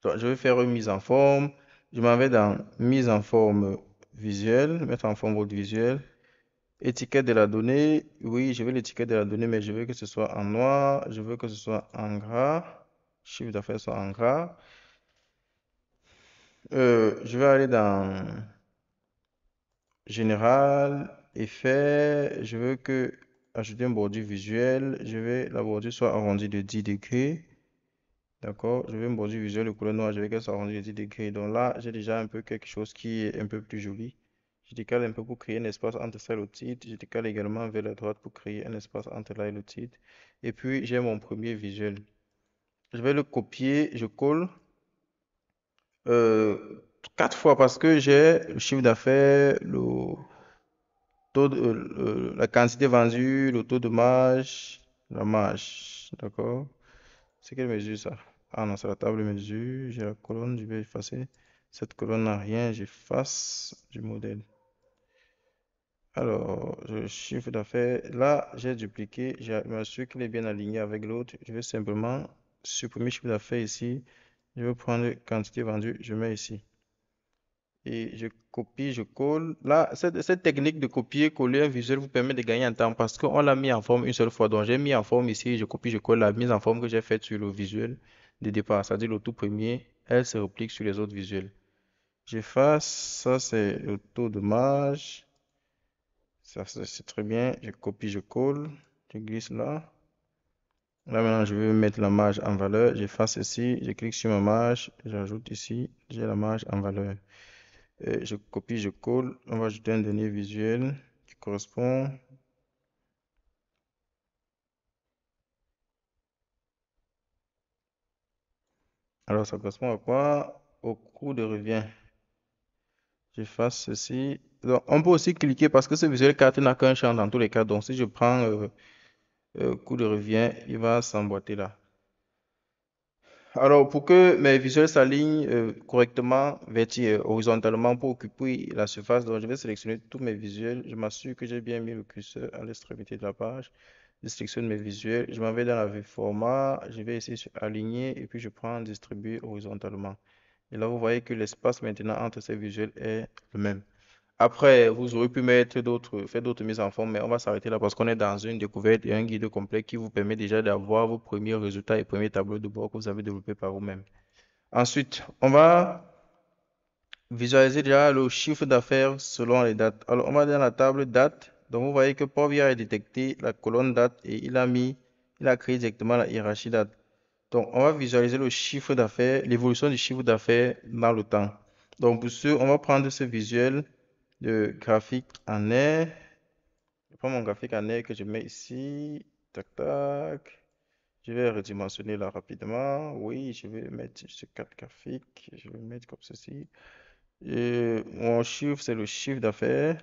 Donc, je vais faire une mise en forme. Je m'en vais dans mise en forme visuelle, mettre en forme votre visuel. Étiquette de la donnée. Oui, je veux l'étiquette de la donnée, mais je veux que ce soit en noir. Je veux que ce soit en gras. Chiffre d'affaires soit en gras. Je vais aller dans général, effet. Je veux que ajouter un bordure visuel. Je vais la bordure soit arrondie de 10 degrés. D'accord, je vais me bordure visuel de couleur noire, je vais qu'elle soit arrondie de 10 degrés. Donc là, j'ai déjà un peu quelque chose qui est un peu plus joli. Je décale un peu pour créer un espace entre ça et le titre. Je décale également vers la droite pour créer un espace entre là et le titre. Et puis, j'ai mon premier visuel. Je vais le copier, je colle 4 fois parce que j'ai le chiffre d'affaires, la quantité vendue, le taux de marge, la marge. D'accord? C'est quelle mesure ça? Ah non, c'est la table de mesure. J'ai la colonne, je vais effacer. Cette colonne n'a rien, j'efface du modèle. Alors, le chiffre d'affaires, là, j'ai dupliqué, je m'assure qu'il est bien aligné avec l'autre. Je vais simplement supprimer le chiffre d'affaires ici. Je vais prendre quantité vendue, je mets ici. Et je copie, je colle. Là, cette technique de copier-coller un visuel vous permet de gagner en temps parce qu'on l'a mis en forme une seule fois. Donc, j'ai mis en forme ici, je copie, je colle la mise en forme que j'ai faite sur le visuel de départ, c'est-à-dire le tout premier, elle se replique sur les autres visuels. J'efface, ça c'est le taux de marge. Ça, c'est très bien. Je copie, je colle, je glisse là. Là, maintenant, je vais mettre la marge en valeur. J'efface ici, je clique sur ma marge, j'ajoute ici, j'ai la marge en valeur. Je copie, je colle. On va ajouter un dernier visuel qui correspond. Alors, ça correspond à quoi? Au coût de revient. J'efface ceci. Donc, on peut aussi cliquer parce que ce visuel carte n'a qu'un champ dans tous les cas. Donc, si je prends coût de revient, il va s'emboîter là. Alors, pour que mes visuels s'alignent correctement, horizontalement pour occuper la surface, donc je vais sélectionner tous mes visuels. Je m'assure que j'ai bien mis le curseur à l'extrémité de la page. Je sélectionne mes visuels. Je m'en vais dans la vue format. Je vais essayer sur aligner et puis je prends distribuer horizontalement. Et là, vous voyez que l'espace maintenant entre ces visuels est le même. Après, vous aurez pu faire d'autres mises en forme, mais on va s'arrêter là parce qu'on est dans une découverte et un guide complet qui vous permet déjà d'avoir vos premiers résultats et premiers tableaux de bord que vous avez développés par vous-même. Ensuite, on va visualiser déjà le chiffre d'affaires selon les dates. Alors, on va dans la table date. Donc, vous voyez que Power BI a détecté la colonne date et il a créé directement la hiérarchie date. Donc, on va visualiser le chiffre d'affaires, l'évolution du chiffre d'affaires dans le temps. Donc, pour ce, on va prendre ce visuel de graphique en air. Je prends mon graphique en air que je mets ici. Tac, tac. Je vais redimensionner là rapidement. Oui, je vais mettre ce 4 graphiques. Je vais mettre comme ceci. Et mon chiffre, c'est le chiffre d'affaires.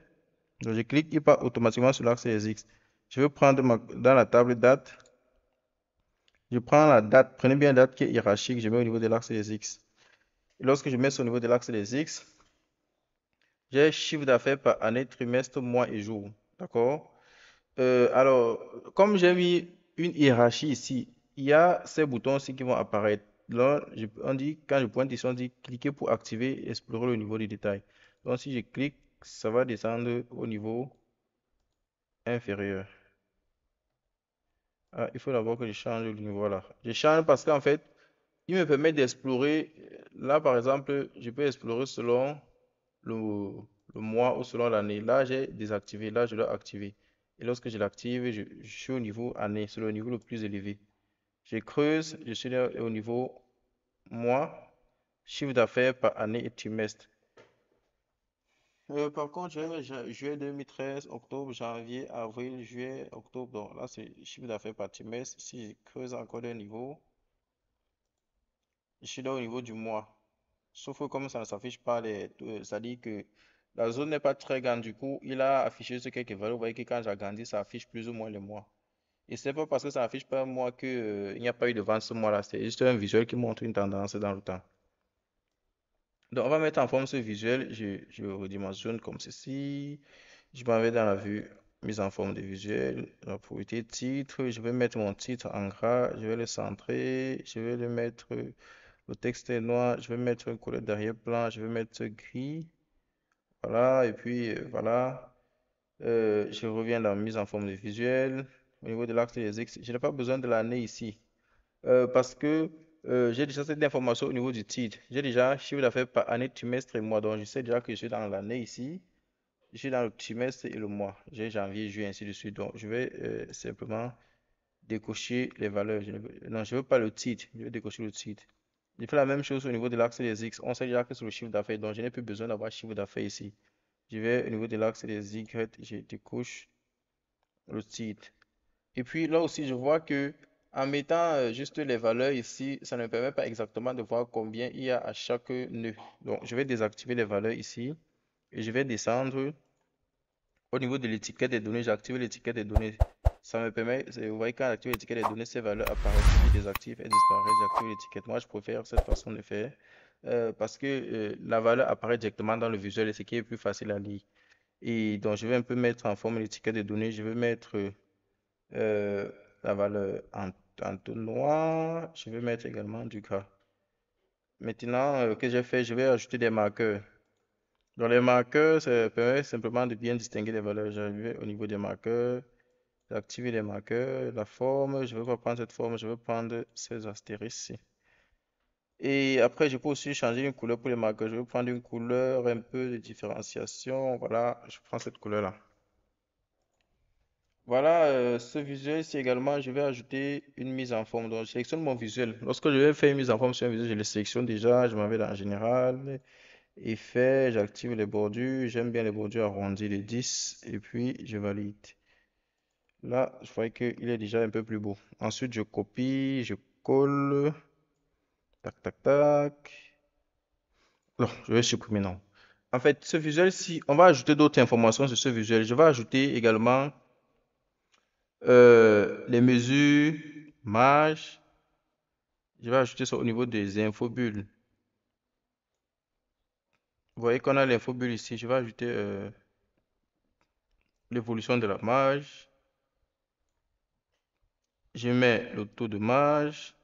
Donc, je clique, il part automatiquement sur l'axe des X. Je vais prendre dans la table date. Je prends la date. Prenez bien la date qui est hiérarchique. Je mets au niveau de l'axe des X. Et lorsque je mets ça au niveau de l'axe des X, j'ai chiffre d'affaires par année, trimestre, mois et jour. D'accord? Alors, comme j'ai mis une hiérarchie ici, il y a ces boutons aussi qui vont apparaître. Là, on dit, quand je pointe ici, on dit cliquer pour activer et explorer le niveau de détail. Donc, si je clique, ça va descendre au niveau inférieur. Ah, il faut d'abord que je change le niveau là. Je change parce qu'en fait, il me permet d'explorer. Là, par exemple, je peux explorer selon le, le mois ou selon l'année. Là, j'ai désactivé. Là, je dois activer. Et lorsque je l'active, je suis au niveau année. C'est le niveau le plus élevé. Je creuse. Je suis là au niveau mois, chiffre d'affaires par année et trimestre. Par contre, je vais mettre juillet 2013, octobre, janvier, avril, juillet, octobre. Donc là, c'est chiffre d'affaires par trimestre. Si je creuse encore d'un niveau, je suis là au niveau du mois. Sauf que comme ça ne s'affiche pas, ça dit que la zone n'est pas très grande. Du coup, il a affiché ce quelques valeurs. Vous voyez que quand j'agrandis, ça affiche plus ou moins les mois. Et c'est pas parce que ça affiche pas un mois que, il n'y a pas eu de vente ce mois-là. C'est juste un visuel qui montre une tendance dans le temps. Donc, on va mettre en forme ce visuel. Je redimensionne comme ceci. Je m'en vais dans la vue mise en forme de visuel. La propriété titre. Je vais mettre mon titre en gras. Je vais le centrer. Je vais le mettre. Le texte est noir. Je vais mettre une couleur d'arrière-plan. Je vais mettre gris. Voilà. Et puis, voilà. Je reviens dans la mise en forme de visuel. Au niveau de l'axe des X, je n'ai pas besoin de l'année ici. Parce que j'ai déjà cette information au niveau du titre. J'ai déjà chiffre d'affaires par année, trimestre et mois. Donc, je sais déjà que je suis dans l'année ici. Je suis dans le trimestre et le mois. J'ai janvier, juillet, ainsi de suite. Donc, je vais simplement décocher les valeurs. Non, je ne veux pas le titre. Je vais décocher le titre. Je fais la même chose au niveau de l'axe des X. On sait déjà que c'est le chiffre d'affaires. Donc, je n'ai plus besoin d'avoir chiffre d'affaires ici. Je vais au niveau de l'axe des Y. Je décoche le titre. Et puis là aussi, je vois que en mettant juste les valeurs ici, ça ne me permet pas exactement de voir combien il y a à chaque nœud. Donc, je vais désactiver les valeurs ici et je vais descendre au niveau de l'étiquette des données. J'active l'étiquette des données. Ça me permet, vous voyez, quand j'active l'étiquette des données, ces valeurs apparaissent. Je désactive, elles disparaissent. J'active l'étiquette. Moi, je préfère cette façon de faire parce que la valeur apparaît directement dans le visuel et ce qui est plus facile à lire. Et donc, je vais un peu mettre en forme l'étiquette des données. Je vais mettre euh, la valeur en tout noir. Je vais mettre également du gras. Maintenant que j'ai fait, je vais ajouter des marqueurs. Dans les marqueurs, ça permet simplement de bien distinguer les valeurs. Je vais au niveau des marqueurs, activer les marqueurs, la forme. Je ne vais pas prendre cette forme, je vais prendre ces astérisques ici. Et après, je peux aussi changer une couleur pour les marqueurs. Je vais prendre une couleur un peu de différenciation. Voilà, je prends cette couleur-là. Voilà, ce visuel ici également, je vais ajouter une mise en forme. Donc, je sélectionne mon visuel. Lorsque je vais faire une mise en forme sur un visuel, je le sélectionne déjà. Je m'en vais dans Général, Effet, j'active les bordures. J'aime bien les bordures arrondies de 10. Et puis, je valide. Là, je vois qu'il est déjà un peu plus beau. Ensuite, je copie, je colle. Tac, tac, tac. Non, je vais supprimer, non. En fait, ce visuel-ci, on va ajouter d'autres informations sur ce visuel. Je vais ajouter également les mesures, marge. Je vais ajouter ça au niveau des infobules. Vous voyez qu'on a l'infobulle ici. Je vais ajouter l'évolution de la marge. Je mets le taux de marge.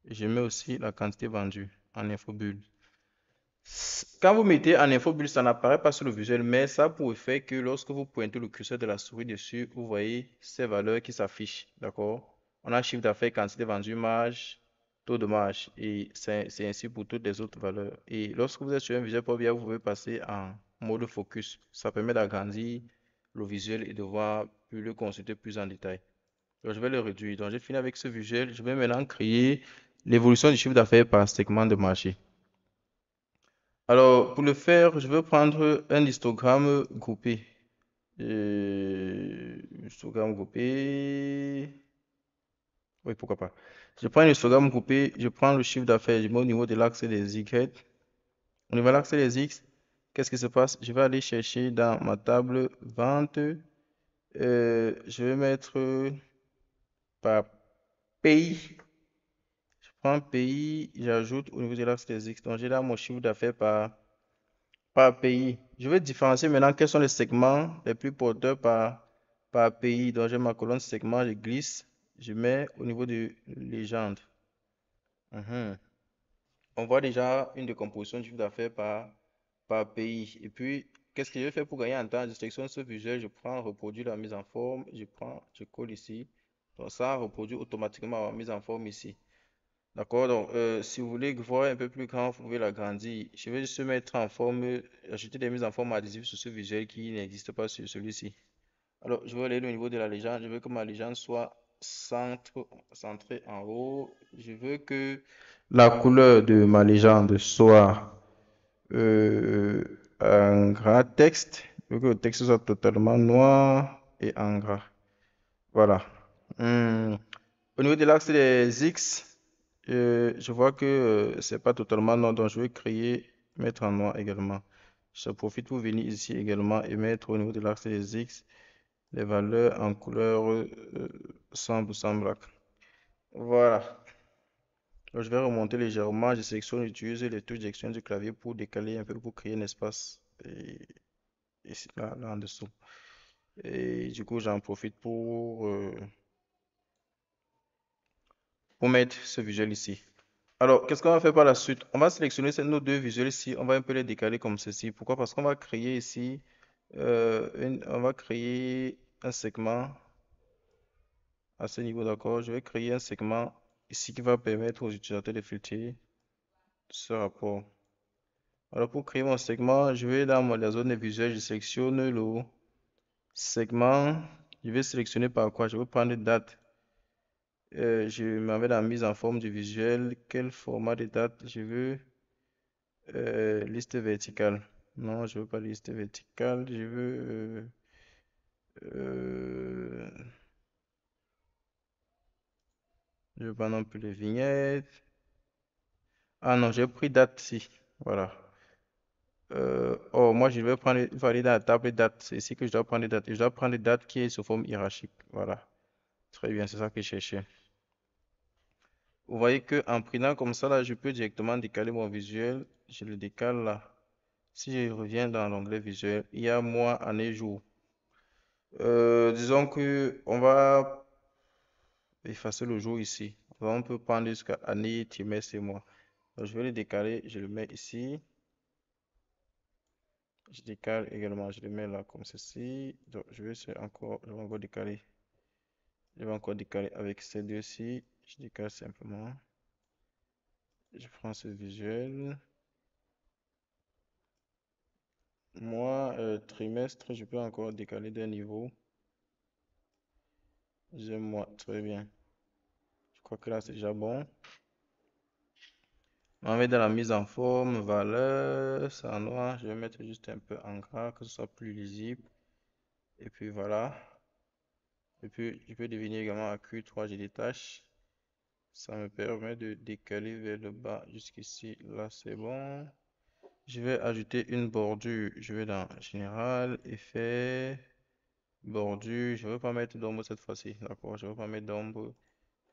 Je mets aussi la quantité vendue. en infobulle. Quand vous mettez en infobulle, ça n'apparaît pas sur le visuel, mais ça a pour effet que lorsque vous pointez le curseur de la souris dessus, vous voyez ces valeurs qui s'affichent. D'accord? On a chiffre d'affaires, quantité vendue, marge, taux de marge. Et c'est ainsi pour toutes les autres valeurs. Et lorsque vous êtes sur un visuel Power BI, vous pouvez passer en mode focus. Ça permet d'agrandir le visuel et de voir plus le consulter plus en détail. Donc, je vais le réduire. Donc, j'ai fini avec ce visuel. Je vais maintenant créer l'évolution du chiffre d'affaires par segment de marché. Alors, pour le faire, je vais prendre un histogramme groupé. Histogramme groupé. Oui, pourquoi pas. Je prends un histogramme groupé, je prends le chiffre d'affaires, je mets au niveau de l'axe des Y. Au niveau de l'axe des X, qu'est-ce qui se passe? Je vais aller chercher dans ma table vente. Je vais mettre par pays. Je prends pays, j'ajoute au niveau de l'axe des X. Donc, j'ai là mon chiffre d'affaires par pays. Je vais différencier maintenant quels sont les segments les plus porteurs par pays. Donc, j'ai ma colonne segment, je glisse, je mets au niveau de légende. On voit déjà une décomposition du chiffre d'affaires par pays. Et puis, qu'est-ce que je vais faire pour gagner en temps? Je sélectionne ce visuel, je prends, reproduire la mise en forme, je colle ici. Donc, ça reproduit automatiquement la mise en forme ici. D'accord, donc si vous voulez voir un peu plus grand, vous pouvez l'agrandir. Je vais juste mettre en forme, ajouter des mises en forme adhésives sur ce visuel qui n'existe pas sur celui-ci. Alors, je vais aller au niveau de la légende. Je veux que ma légende soit centrée en haut. Je veux que la couleur de ma légende soit en gras texte. Je veux que le texte soit totalement noir et en gras. Voilà. Hmm. Au niveau de l'axe des X, je vois que c'est pas totalement noir, donc je vais créer, mettre en noir également. Je profite pour venir ici également et mettre au niveau de l'axe des X les valeurs en couleur 100% black. Voilà. Donc, je vais remonter légèrement, je sélectionne, j'utilise les touches d'action du clavier pour décaler un peu, pour créer un espace ici, là en dessous. Et du coup, j'en profite pour mettre ce visuel ici. Alors, qu'est-ce qu'on va faire par la suite? On va sélectionner nos deux visuels ici. On va un peu les décaler comme ceci. Pourquoi? Parce qu'on va créer ici, on va créer un segment à ce niveau, d'accord? Je vais créer un segment ici qui va permettre aux utilisateurs de filtrer ce rapport. Alors, pour créer mon segment, je vais dans la zone des visuels, je sélectionne le segment. Je vais sélectionner par quoi? Je vais prendre date. Je m'en vais dans la mise en forme du visuel. Quel format de date je veux? Liste verticale. Non, je veux pas liste verticale. Euh, je veux pas non plus les vignettes. Ah non, j'ai pris date ici. Voilà. Oh, moi, je vais prendre, il faut aller dans la table date. C'est ici que je dois prendre les dates. Et je dois prendre les dates qui est sous forme hiérarchique. Voilà. Très bien, c'est ça que je cherchais. Vous voyez que en prenant comme ça, là, je peux directement décaler mon visuel. Je le décale là. Si je reviens dans l'onglet visuel, il y a mois, année, jour. Disons que on va effacer le jour ici. On peut prendre jusqu'à année, trimestre et mois. Donc, je vais le décaler, je le mets ici. Je décale également, je le mets là comme ceci. Donc, je vais encore décaler. Je vais encore décaler avec ces deux-ci. Je décale simplement. Je prends ce visuel. Mois, trimestre, je peux encore décaler d'un niveau. J'ai mois, très bien. Je crois que là, c'est déjà bon. On va dans la mise en forme, valeur, c'est en noir. Je vais mettre juste un peu en gras, que ce soit plus lisible. Et puis voilà. Et puis, je peux devenir également à Q3, je détache. Ça me permet de décaler vers le bas jusqu'ici. Là, c'est bon. Je vais ajouter une bordure. Je vais dans Général, Effet, Bordure. Je ne veux pas mettre d'ombre cette fois-ci. D'accord, je ne veux pas mettre d'ombre.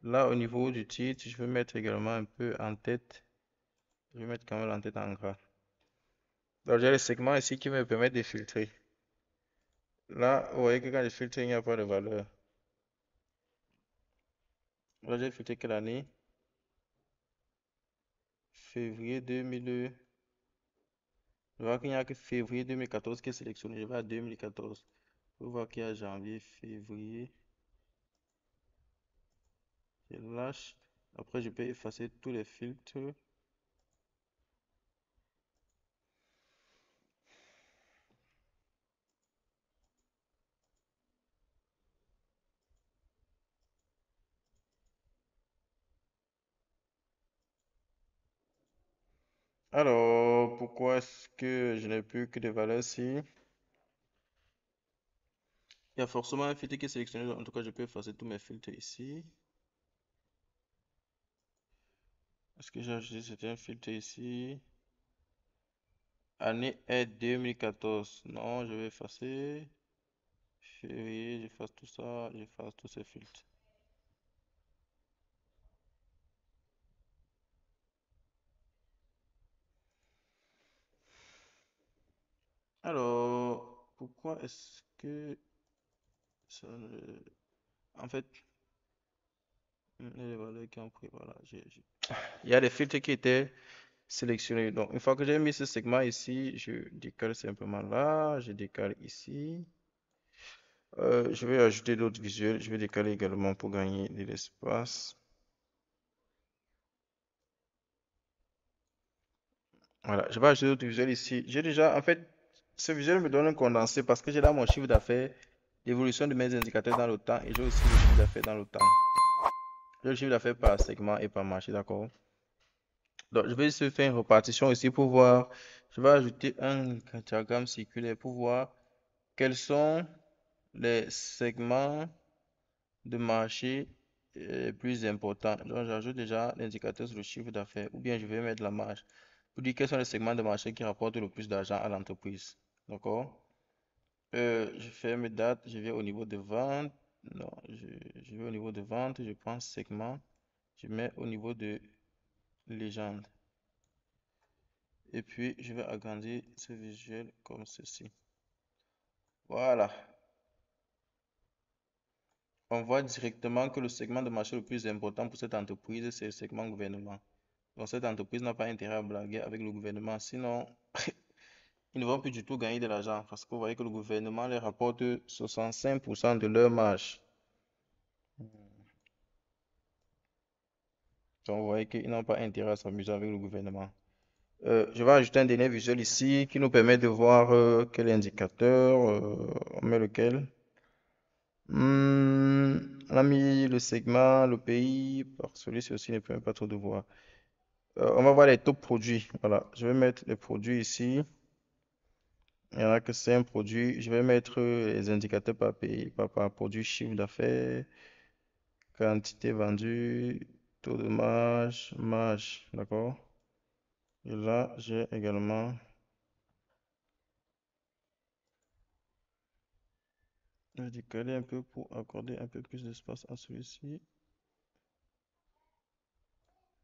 Là, au niveau du titre, je vais mettre également un peu en tête. Je vais mettre quand même en tête en gras. Donc, j'ai le segment ici qui me permet de filtrer. Là, vous voyez que quand je filtre, il n'y a pas de valeur. Là, j'ai filtré quelle année? février 2000. Je vois qu'il n'y a que février 2014 qui est sélectionné. Je vais à 2014. Je vois qu'il y a janvier, février. Je lâche. Après, je peux effacer tous les filtres. Alors, pourquoi est-ce que je n'ai plus que des valeurs ici? Il y a forcément un filtre qui est sélectionné. En tout cas, je peux effacer tous mes filtres ici. Est-ce que j'ai ajouté certains filtres ici? Année est 2014. Non, je vais effacer. Février, j'efface tout ça. J'efface tous ces filtres. Alors, pourquoi est-ce que ça En fait, les valeurs qui ont pris, voilà. Il y a des filtres qui étaient sélectionnés. Donc, une fois que j'ai mis ce segment ici, je décale simplement là. Je décale ici. Je vais ajouter d'autres visuels. Je vais décaler également pour gagner de l'espace. Voilà, je vais ajouter d'autres visuels ici. J'ai déjà, en fait, ce visuel me donne un condensé parce que j'ai là mon chiffre d'affaires, l'évolution de mes indicateurs dans le temps et j'ai aussi le chiffre d'affaires dans le temps. J'ai le chiffre d'affaires par segment et par marché, d'accord? Donc, je vais juste faire une répartition ici pour voir. Je vais ajouter un diagramme circulaire pour voir quels sont les segments de marché plus importants. Donc, j'ajoute déjà l'indicateur sur le chiffre d'affaires ou bien je vais mettre la marge pour dire quels sont les segments de marché qui rapportent le plus d'argent à l'entreprise. D'accord? Je fais mes dates, je vais au niveau de vente. Non, je vais au niveau de vente, je prends segment, je mets au niveau de légende. Et puis, je vais agrandir ce visuel comme ceci. Voilà. On voit directement que le segment de marché le plus important pour cette entreprise, c'est le segment gouvernement. Donc, cette entreprise n'a pas intérêt à blaguer avec le gouvernement. Sinon, ils ne vont plus du tout gagner de l'argent. Parce que vous voyez que le gouvernement les rapporte 65% de leur marge. Donc, vous voyez qu'ils n'ont pas intérêt à s'amuser avec le gouvernement. Je vais ajouter un dernier visuel ici qui nous permet de voir quel indicateur, on met lequel. On a mis le segment, le pays, par celui-ci aussi ne permet pas trop de voir. On va voir les taux produits. Voilà, je vais mettre les produits ici. Il n'y en a que 5 produits. Je vais mettre les indicateurs par pays, par produit, chiffre d'affaires, quantité vendue, taux de marge, marge. D'accord? Et là, j'ai également. Je vais décaler un peu pour accorder un peu plus d'espace à celui-ci.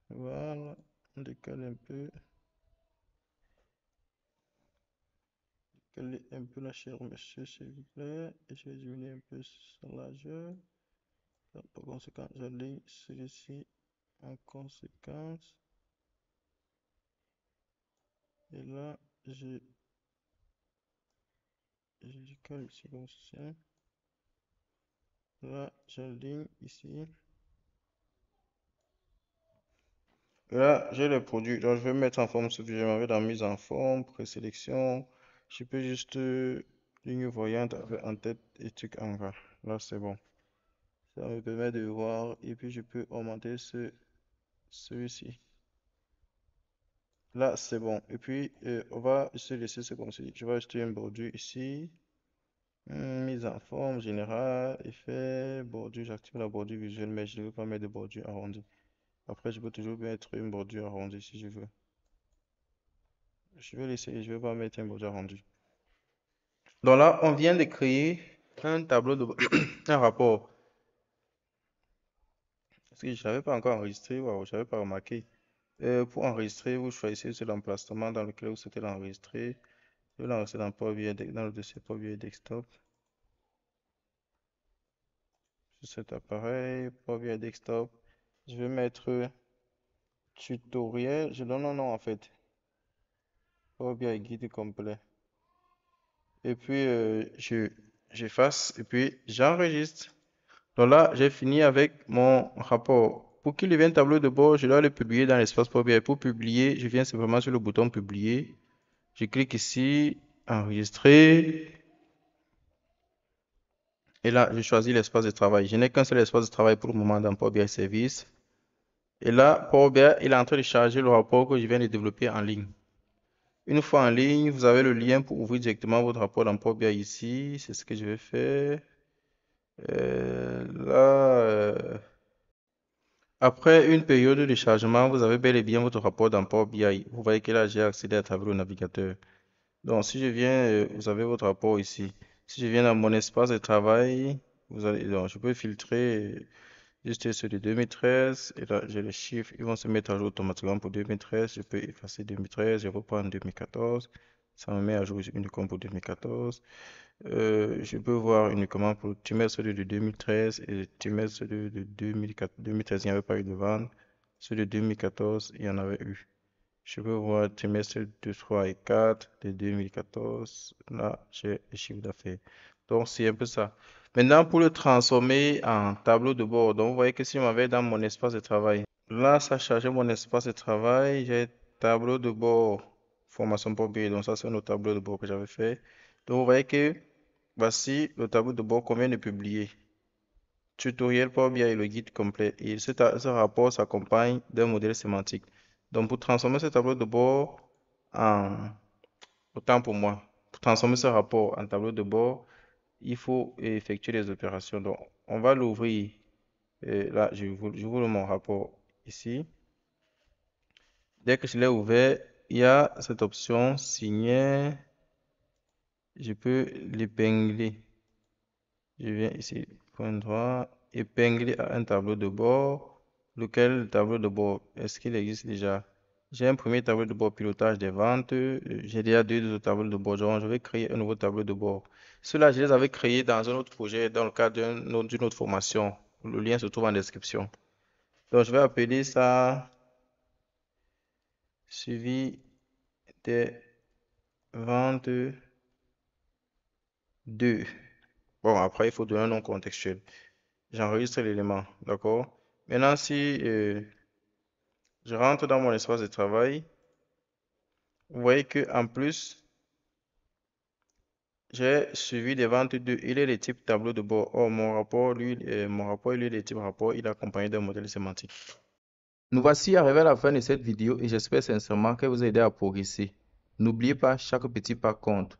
Voilà, on décale un peu. Décaler un peu la chair, monsieur, s'il vous plaît. Et je vais diminuer un peu sa largeur. Par conséquent, j'aligne celui-ci en conséquence. Et là, je décale ici comme ça. Là, j'aligne ici. Là, j'ai les produits. Donc, je vais mettre en forme ce que j'aimerais dans mise en forme, présélection. Je peux juste ligne voyante avec en tête et truc en bas. Là, c'est bon. Ça me permet de voir et puis je peux augmenter celui-ci. Là, c'est bon. Et puis, on va se laisser ce comme ceci. Je vais ajouter une bordure ici. Mise en forme générale, effet, bordure. J'active la bordure visuelle, mais je ne veux pas mettre de bordure arrondie. Après, je peux toujours mettre une bordure arrondie si je veux. Je vais l'essayer, je vais pas mettre un bordure arrondi. Donc là, on vient de créer un tableau de un rapport. Parce que je n'avais pas encore enregistré, waouh, je n'avais pas remarqué. Pour enregistrer, vous choisissez l'emplacement dans lequel vous souhaitez l'enregistrer. Je vais l'enregistrer dans le dossier Power BI Desktop. Sur cet appareil, Power BI Desktop. Je vais mettre tutoriel, je donne un nom en fait. Power BI guide complet. Et puis, j'efface et puis j'enregistre. Donc là, j'ai fini avec mon rapport. Pour qu'il devienne tableau de bord, je dois le publier dans l'espace Power BI. Pour publier, je viens simplement sur le bouton publier. Je clique ici, enregistrer. Et là, je choisis l'espace de travail. Je n'ai qu'un seul espace de travail pour le moment dans Power BI Service. Et là, Power BI, il est en train de charger le rapport que je viens de développer en ligne. Une fois en ligne, vous avez le lien pour ouvrir directement votre rapport dans Power BI ici. C'est ce que je vais faire. Après une période de chargement, vous avez bel et bien votre rapport dans Power BI. Vous voyez que là, j'ai accédé à travers le navigateur. Donc, si je viens, vous avez votre rapport ici. Si je viens dans mon espace de travail, donc, je peux filtrer juste ceux de 2013. Et là, j'ai les chiffres. Ils vont se mettre à jour automatiquement pour 2013. Je peux effacer 2013. Je reprends 2014. Ça me met à jour uniquement pour 2014. Je peux voir uniquement pour trimestre de 2013 et trimestre de 2004 2013, il n'y avait pas eu de vente. Ceux de 2014, il y en avait eu. Je peux voir trimestre 2, 3 et 4 de 2014. Là, j'ai le chiffre d'affaires. Donc, c'est un peu ça. Maintenant, pour le transformer en tableau de bord, donc vous voyez que si je m'en vais dans mon espace de travail, là, ça chargeait mon espace de travail. J'ai tableau de bord, formation pour B. Donc, ça, c'est un autre tableau de bord que j'avais fait. Donc, vous voyez que voici le tableau de bord qu'on vient de publier. Tutoriel Power BI et le guide complet. Et ce rapport s'accompagne d'un modèle sémantique. Donc, pour transformer ce tableau de bord en... Autant pour moi. Pour transformer ce rapport en tableau de bord, il faut effectuer des opérations. Donc, on va l'ouvrir. Là, j'ouvre mon rapport ici. Dès que je l'ai ouvert, il y a cette option signer. Je peux l'épingler. Je viens ici, point droit, épingler à un tableau de bord. Lequel tableau de bord? Est-ce qu'il existe déjà? J'ai un premier tableau de bord pilotage des ventes. J'ai déjà deux autres tableaux de bord. Donc, je vais créer un nouveau tableau de bord. Ceux-là, je les avais créés dans un autre projet, dans le cadre d'une autre formation. Le lien se trouve en description. Donc, je vais appeler ça suivi des ventes 2. Bon, après, il faut donner un nom contextuel. J'enregistre l'élément, d'accord? Maintenant, si je rentre dans mon espace de travail, vous voyez que en plus, j'ai suivi des ventes de, il est de type tableau de bord. Or, mon rapport, il est de type rapport, il est accompagné d'un modèle sémantique. Nous voici arrivés à la fin de cette vidéo et j'espère sincèrement qu'elle vous a aidé à progresser. N'oubliez pas, chaque petit pas compte.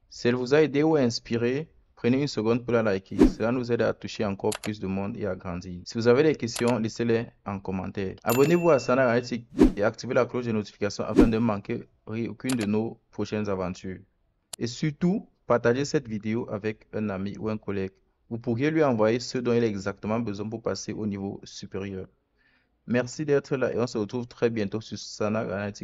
Si elle vous a aidé ou inspiré, prenez une seconde pour la liker. Cela nous aide à toucher encore plus de monde et à grandir. Si vous avez des questions, laissez-les en commentaire. Abonnez-vous à Sana Analytics et activez la cloche de notification afin de ne manquer aucune de nos prochaines aventures. Et surtout, partagez cette vidéo avec un ami ou un collègue. Vous pourriez lui envoyer ce dont il a exactement besoin pour passer au niveau supérieur. Merci d'être là et on se retrouve très bientôt sur Sana Analytics.